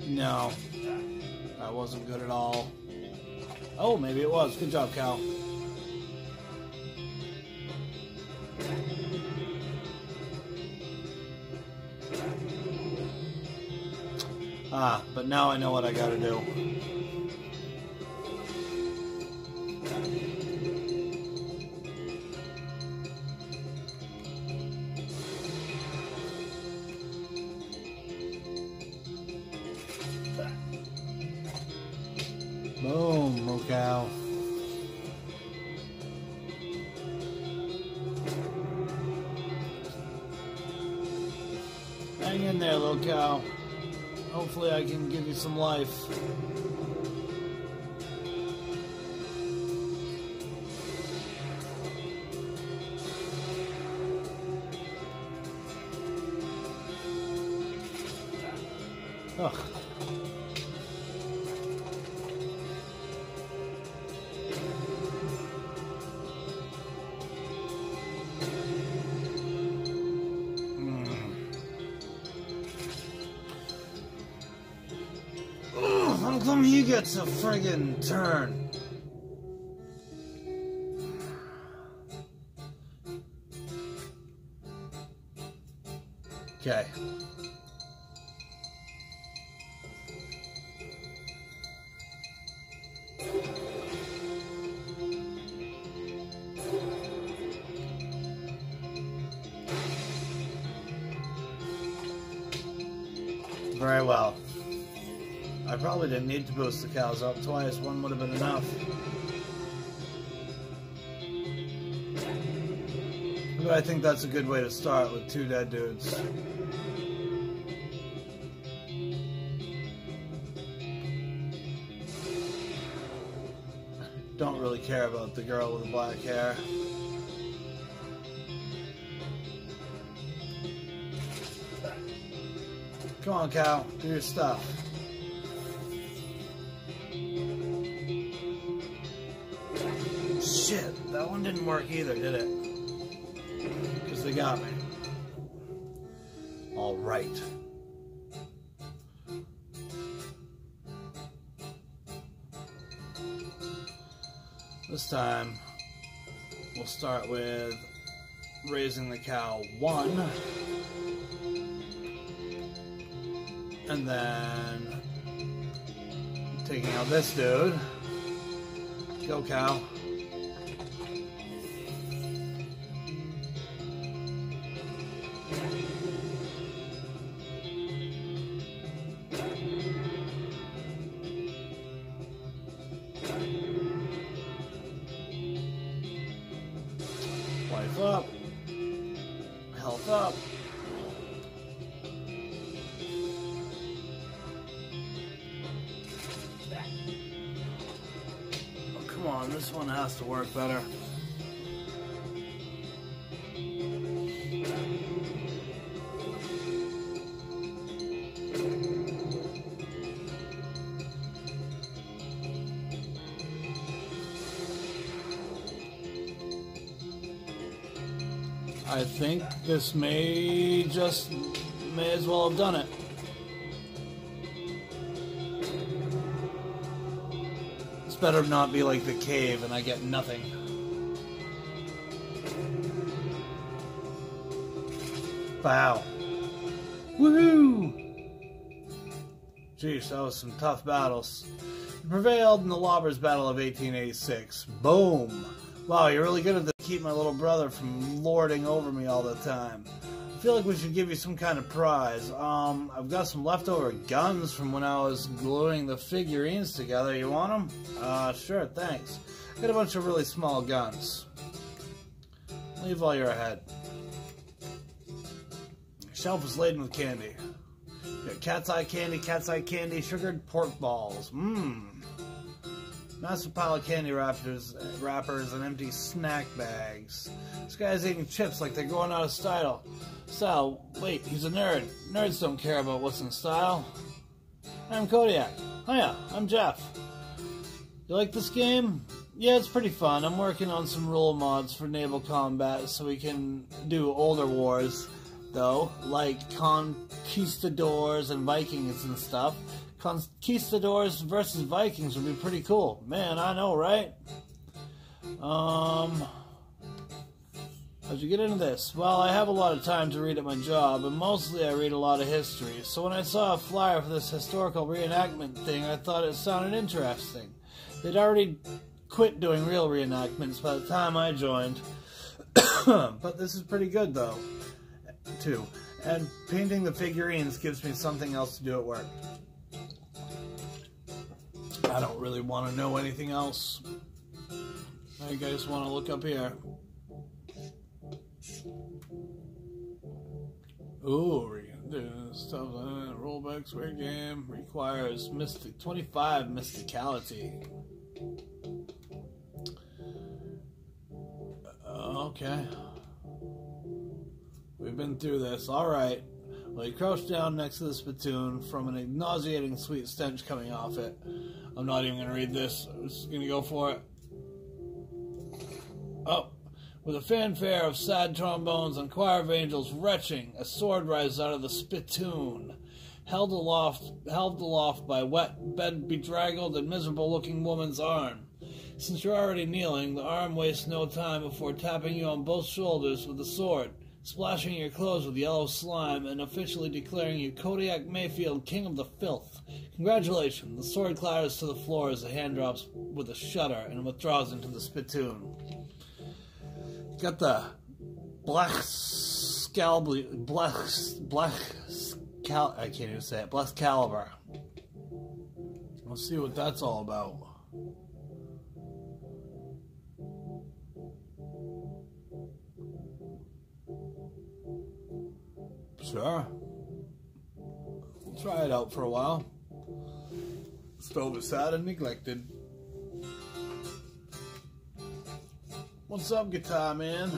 No. That wasn't good at all. Oh, maybe it was. Good job, Cal. Ah, but now I know what I gotta do. Boom, Mocow. Hang in there, little cow. Hopefully I can give you some life. Ugh. How come he gets a friggin' turn? Okay. Very well. I probably didn't need to boost the cows up twice. One would have been enough. But I think that's a good way to start with 2 dead dudes. Don't really care about the girl with the black hair. Come on, cow. Do your stuff. Shit, that one didn't work either, did it? Because they got me. All right. This time, we'll start with raising the cow 1. And then taking out this dude. Go, cow. Life up. Health up. Oh, come on, this one has to work better. I think this may as well have done it. It's better not be like the cave and I get nothing. Wow. Woohoo! Jeez, that was some tough battles. You prevailed in the Lobbers Battle of 1886. Boom! Wow, you're really good at this. Keep my little brother from lording over me all the time. I feel like we should give you some kind of prize. I've got some leftover guns from when I was gluing the figurines together. You want them? Sure, thanks. I got a bunch of really small guns. Leave while you're ahead. The shelf is laden with candy. You got cat's eye candy, sugared pork balls. Mmm. Massive pile of candy wrappers and empty snack bags. This guy's eating chips like they're going out of style. Wait, he's a nerd. Nerds don't care about what's in style. I'm Kodiak. Hiya, I'm Jeff. You like this game? Yeah, it's pretty fun. I'm working on some rule mods for naval combat so we can do older wars, though, like conquistadors and Vikings and stuff. Conquistadors versus Vikings would be pretty cool. Man, I know, right? How'd you get into this? Well, I have a lot of time to read at my job, and mostly I read a lot of history. So when I saw a flyer for this historical reenactment thing, I thought it sounded interesting. They'd already quit doing real reenactments by the time I joined. But this is pretty good, though, too. And painting the figurines gives me something else to do at work. I don't really want to know anything else. I guys want to look up here. Ooh, stuff. Rollbacks rare game requires 25 mysticality. Okay. We've been through this. Alright. Well, he crouched down next to the spittoon from an nauseating sweet stench coming off it. I'm not even going to read this. I'm just going to go for it. Oh. With a fanfare of sad trombones and choir of angels retching, a sword rises out of the spittoon, held aloft by a wet, bedraggled, and miserable-looking woman's arm. Since you're already kneeling, the arm wastes no time before tapping you on both shoulders with the sword, splashing your clothes with yellow slime, and officially declaring you Kodiak Mayfield, king of the filth. Congratulations! The sword clatters to the floor as the hand drops with a shudder and withdraws into the spittoon. Got the I can't even say it. Blexcalibur. Let's see what that's all about. Sure. We'll try it out for a while. Stove is sad and neglected. What's up, guitar man?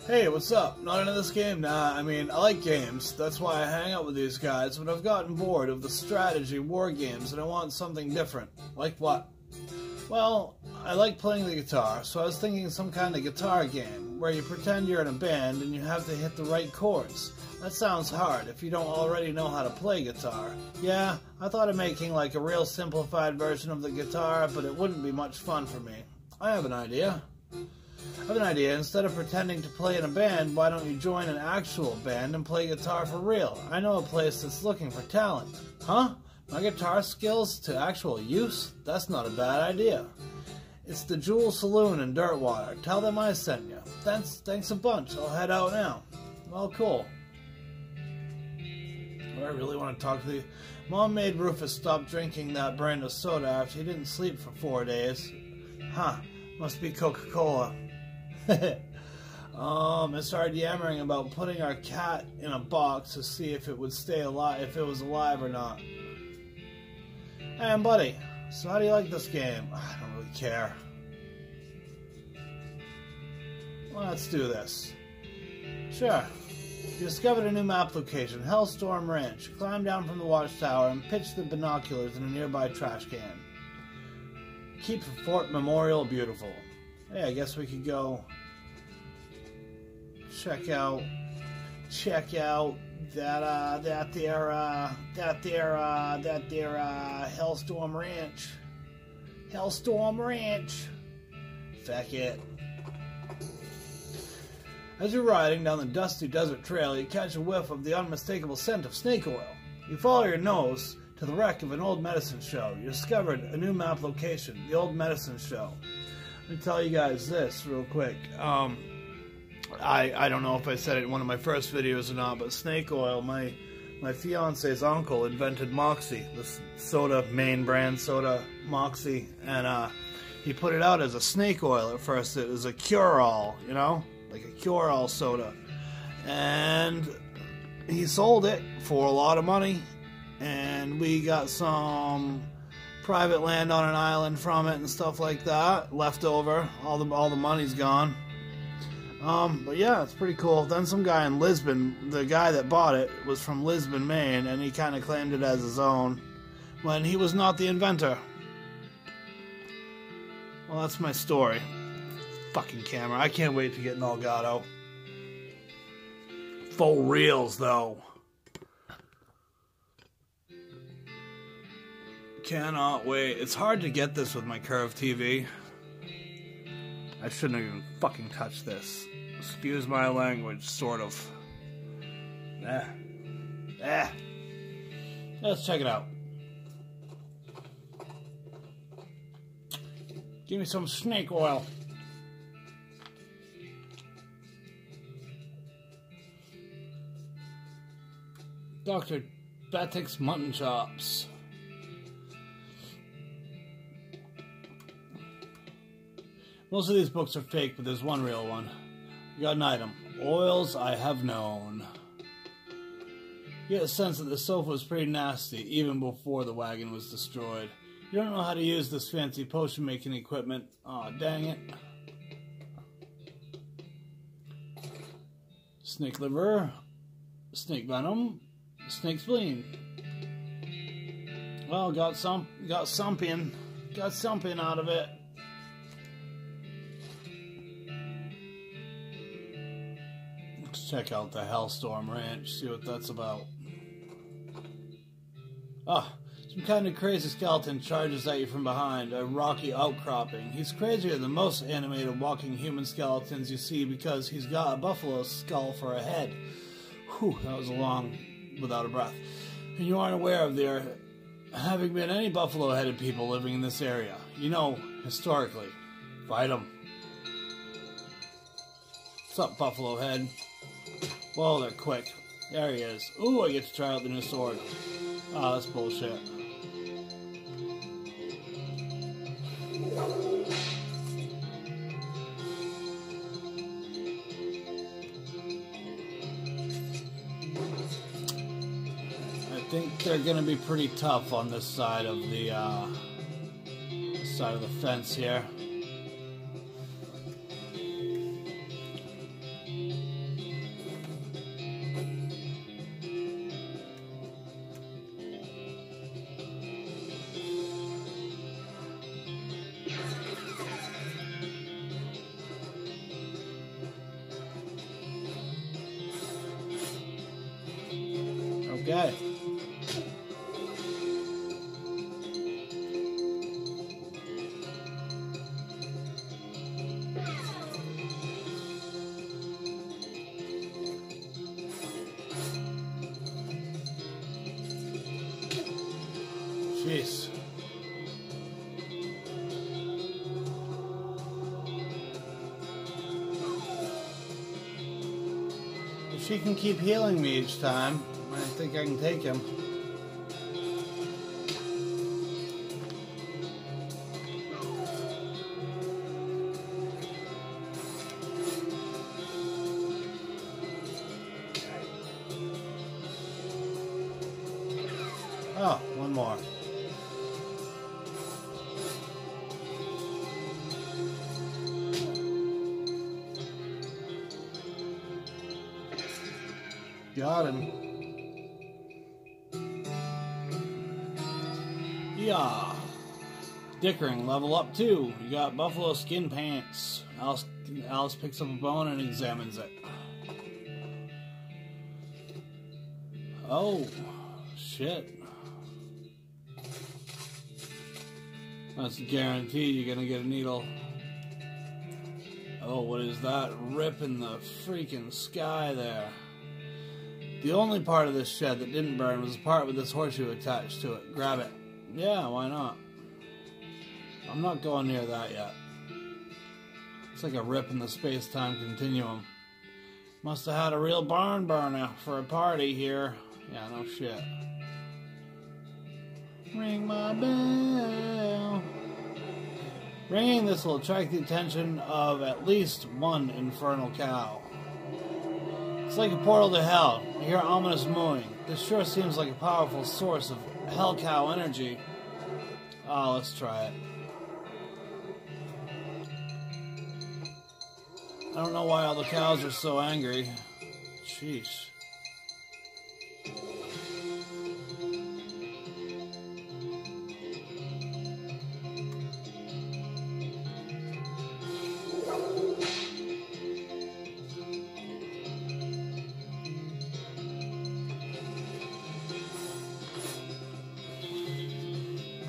Hey, what's up? Not into this game? Nah, I mean, I like games. That's why I hang out with these guys, but I've gotten bored of the strategy war games and I want something different. Like what? Well, I like playing the guitar, so I was thinking some kind of guitar game, where you pretend you're in a band and you have to hit the right chords. That sounds hard if you don't already know how to play guitar. Yeah, I thought of making like a real simplified version of the guitar, but it wouldn't be much fun for me. I have an idea. Instead of pretending to play in a band, why don't you join an actual band and play guitar for real? I know a place that's looking for talent. Huh? My guitar skills to actual use? That's not a bad idea. It's the Jewel Saloon in Dirtwater. Tell them I sent you. Thanks a bunch. I'll head out now. Well, cool. Do I really want to talk to you? Mom made Rufus stop drinking that brand of soda after he didn't sleep for 4 days. Huh. Must be Coca-Cola. I started yammering about putting our cat in a box to see if it would stay alive, if it was alive or not. Hey, buddy, so how do you like this game? I don't really care. Well, let's do this. Sure. You discovered a new map location, Hellstorm Ranch. Climb down from the watchtower and pitch the binoculars in a nearby trash can. Keep Fort Memorial beautiful. Hey, I guess we could go check out that there Hellstorm Ranch. Hellstorm Ranch. Feck it. As you're riding down the dusty desert trail, you catch a whiff of the unmistakable scent of snake oil. You follow your nose to the wreck of an old medicine show. You discovered a new map location, the old medicine show. Let me tell you guys this real quick. I don't know if I said it in one of my first videos or not, but snake oil, my fiance's uncle invented Moxie, this soda, main brand soda, Moxie, and he put it out as a snake oil at first. It was a cure-all, you know, like a cure-all soda, and he sold it for a lot of money, and we got some private land on an island from it and stuff like that left over. All the money's gone. But yeah, it's pretty cool. Then some guy in Lisbon, the guy that bought it was from Lisbon, Maine, and he kind of claimed it as his own when he was not the inventor. Well, that's my story. Fucking camera. I can't wait to get an Elgato. Full reels, though. Cannot wait. It's hard to get this with my curved TV. I shouldn't have even fucking touched this. Excuse my language, sort of. Let's check it out. Give me some snake oil. Dr. Batik's mutton chops. Most of these books are fake, but there's one real one. You got an item. Oils I have known. You get a sense that the sofa was pretty nasty, even before the wagon was destroyed. You don't know how to use this fancy potion-making equipment. Aw, dang it. Snake liver. Snake venom. Snake spleen. Well, got something out of it. Let's check out the Hellstorm Ranch, see what that's about. Ah, some kind of crazy skeleton charges at you from behind, a rocky outcropping. He's crazier than most animated walking human skeletons you see because he's got a buffalo skull for a head. Whew, that was long without a breath. And you aren't aware of there having been any buffalo-headed people living in this area. You know, historically. Fight them. What's up, buffalo head? Whoa, they're quick. There he is. Ooh, I get to try out the new sword. Oh, that's bullshit. I think they're gonna be pretty tough on this side of the fence here. Okay. Jeez. If she can keep healing me each time, I think I can take him. Oh, one more. Got him. Yeah. Dickering, level up 2. You got buffalo skin pants. Alice picks up a bone and examines it. Oh, shit. That's guaranteed you're gonna get a needle. Oh, what is that? Ripping the freaking sky there. The only part of this shed that didn't burn was the part with this horseshoe attached to it. Grab it. Yeah, why not? I'm not going near that yet. It's like a rip in the space-time continuum. Must have had a real barn burner for a party here. Yeah, no shit. Ring my bell. Ringing this will attract the attention of at least one infernal cow. It's like a portal to hell. I hear ominous mooing. This sure seems like a powerful source of hell cow energy. Oh, let's try it. I don't know why all the cows are so angry. Sheesh.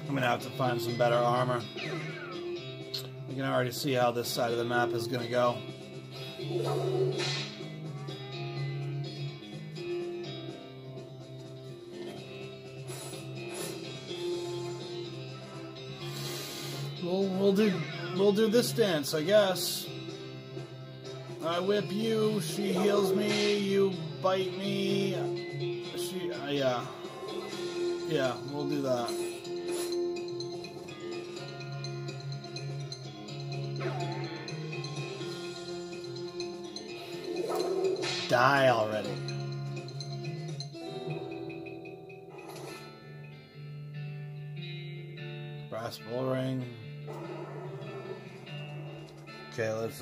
I'm gonna have to find some better armor. You can already see how this side of the map is gonna go. We'll do this dance, I guess. I whip you, she heals me, you bite me. Yeah, we'll do that. Die already. Brass bull ring. Okay, let's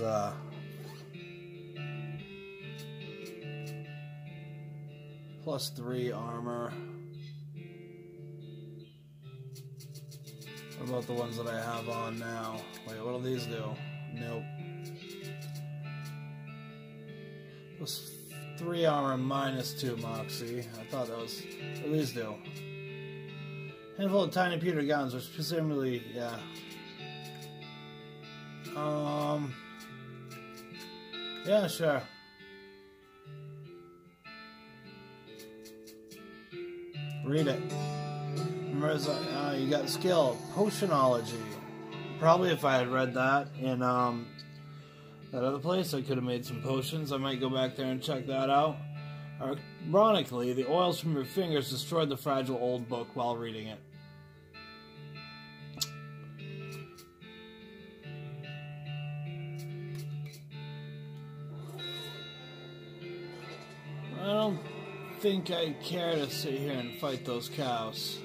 +3 armor. What about the ones that I have on now? Wait, what do these do? Nope. +3 armor, -2 moxie. I thought that was... What do these do? Handful of tiny pewter guns, which presumably... Yeah. Yeah, sure. Read it. Remember, you got skill, potionology. Probably if I had read that in that other place, I could have made some potions. I might go back there and check that out. Ironically, the oils from your fingers destroyed the fragile old book while reading it. I don't think I care to sit here and fight those cows.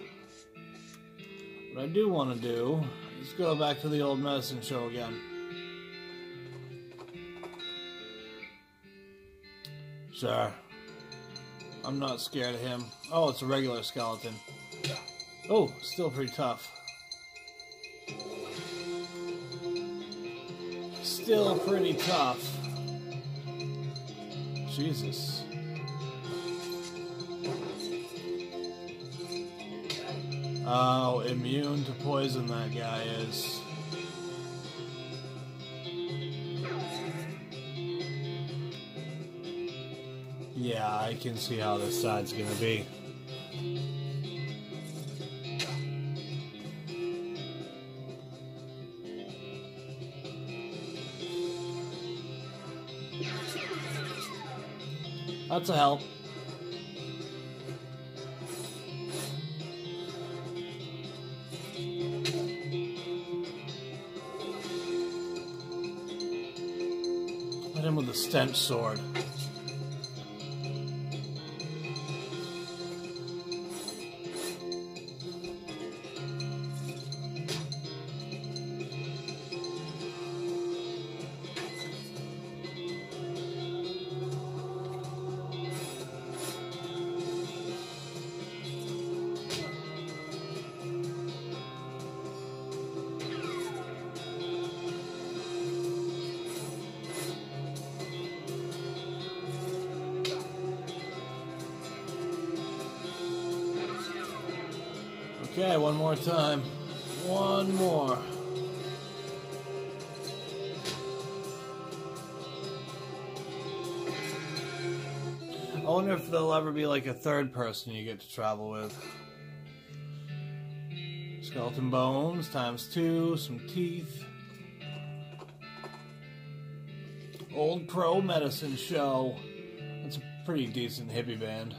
What I do want to do is go back to the old medicine show again. Sure. I'm not scared of him. Oh, it's a regular skeleton. Oh, still pretty tough. Still pretty tough. Jesus. Oh, immune to poison that guy is. Yeah, I can see how this side's gonna be. That's a help. Hit him with a stench sword. Okay, one more time. One more. I wonder if there'll ever be like a third person you get to travel with. Skeleton bones ×2, some teeth. Old Crow Medicine Show. That's a pretty decent hippie band.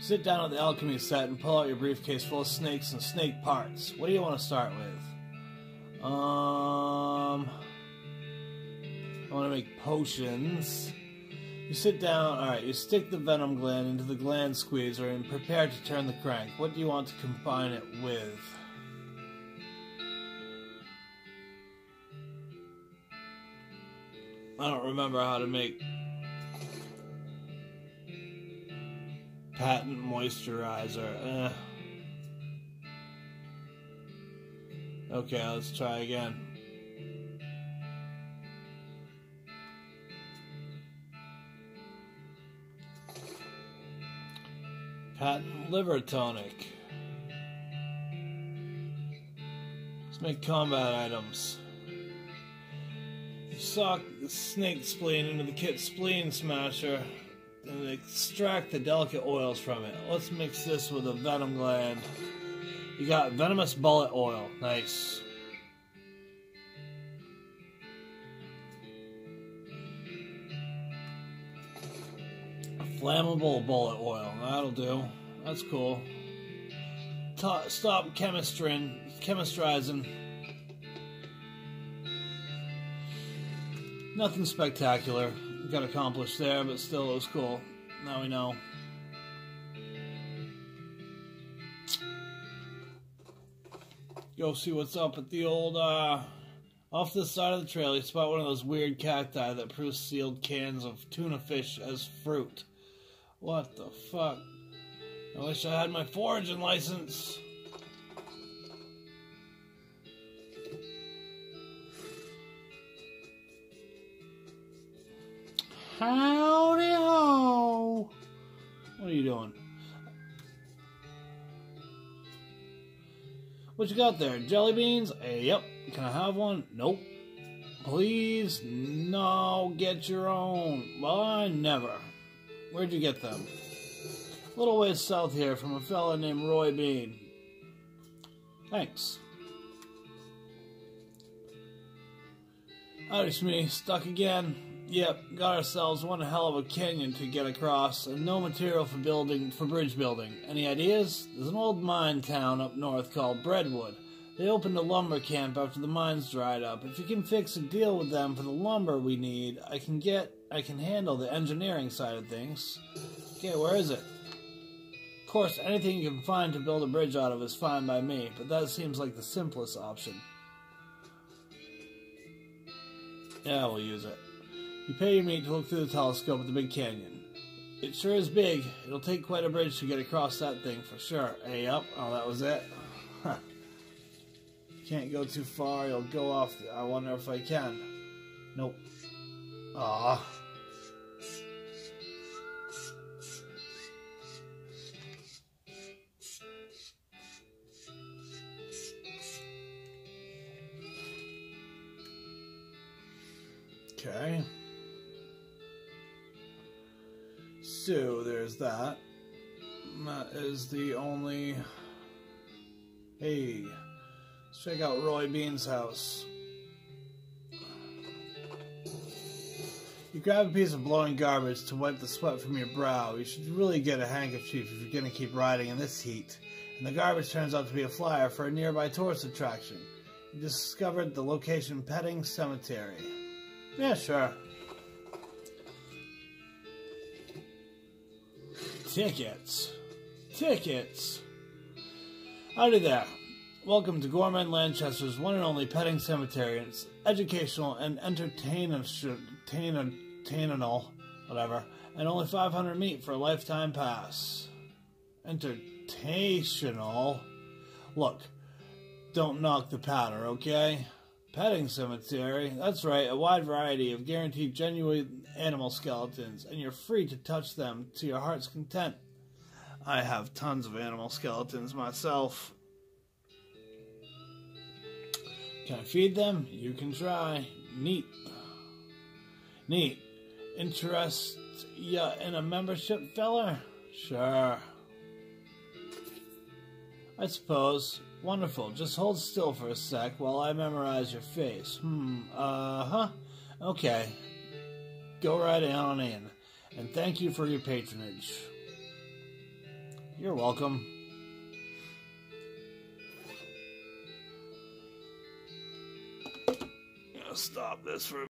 Sit down at the alchemy set and pull out your briefcase full of snakes and snake parts. What do you want to start with? I want to make potions. You sit down, alright, you stick the venom gland into the gland squeezer and prepare to turn the crank. What do you want to combine it with? I don't remember how to make patent moisturizer. Okay, let's try again. Patent liver tonic. Let's make combat items. Sock the snake spleen into the kit spleen smasher and extract the delicate oils from it. Let's mix this with a venom gland. You got venomous bullet oil. Nice. Flammable bullet oil. That'll do. That's cool. Stop chemistrizing. Nothing spectacular got accomplished there, but still it was cool. Now we know. Go see what's up at the old Off to the side of the trail, you spot one of those weird cacti that produce sealed cans of tuna fish as fruit. What the fuck? I wish I had my foraging license. Howdy ho! What are you doing? What you got there? Jelly beans? Yep. Can I have one? Nope. Please? No. Get your own. Well, I never. Where'd you get them? A little ways south here from a fella named Roy Bean. Thanks. Howdy, Shmee. Stuck again? Yep, got ourselves one hell of a canyon to get across, and no material for bridge building. Any ideas? There's an old mine town up north called Breadwood. They opened a lumber camp after the mines dried up. If you can fix a deal with them for the lumber we need, I can handle the engineering side of things. Okay, where is it? Of course, anything you can find to build a bridge out of is fine by me, but that seems like the simplest option. Yeah, we'll use it. You pay your meat to look through the telescope at the big canyon. It sure is big. It'll take quite a bridge to get across that thing for sure. Hey, up. Oh, that was it? Huh. Can't go too far. You'll go off. I wonder if I can. Nope. Ah. Okay. So, there's that. That is the only... Hey, let's check out Roy Bean's house. You grab a piece of blowing garbage to wipe the sweat from your brow. You should really get a handkerchief if you're going to keep riding in this heat. And the garbage turns out to be a flyer for a nearby tourist attraction. You discovered the location Petting Cemetery. Yeah, sure. Tickets. Howdy there. Welcome to Gorman Lanchester's one and only Petting Cemetery. It's educational and entertainmental, whatever, and only 500 meat for a lifetime pass. Entertainmental? Look, don't knock the powder, okay? Petting Cemetery, that's right, a wide variety of guaranteed genuine animal skeletons, and you're free to touch them to your heart's content. I have tons of animal skeletons myself. Can I feed them? You can try. Neat. Interest ya in a membership, feller? Sure. I suppose. Wonderful. Just hold still for a sec while I memorize your face. Okay. Go right on in. And thank you for your patronage. You're welcome. I'm gonna stop this for a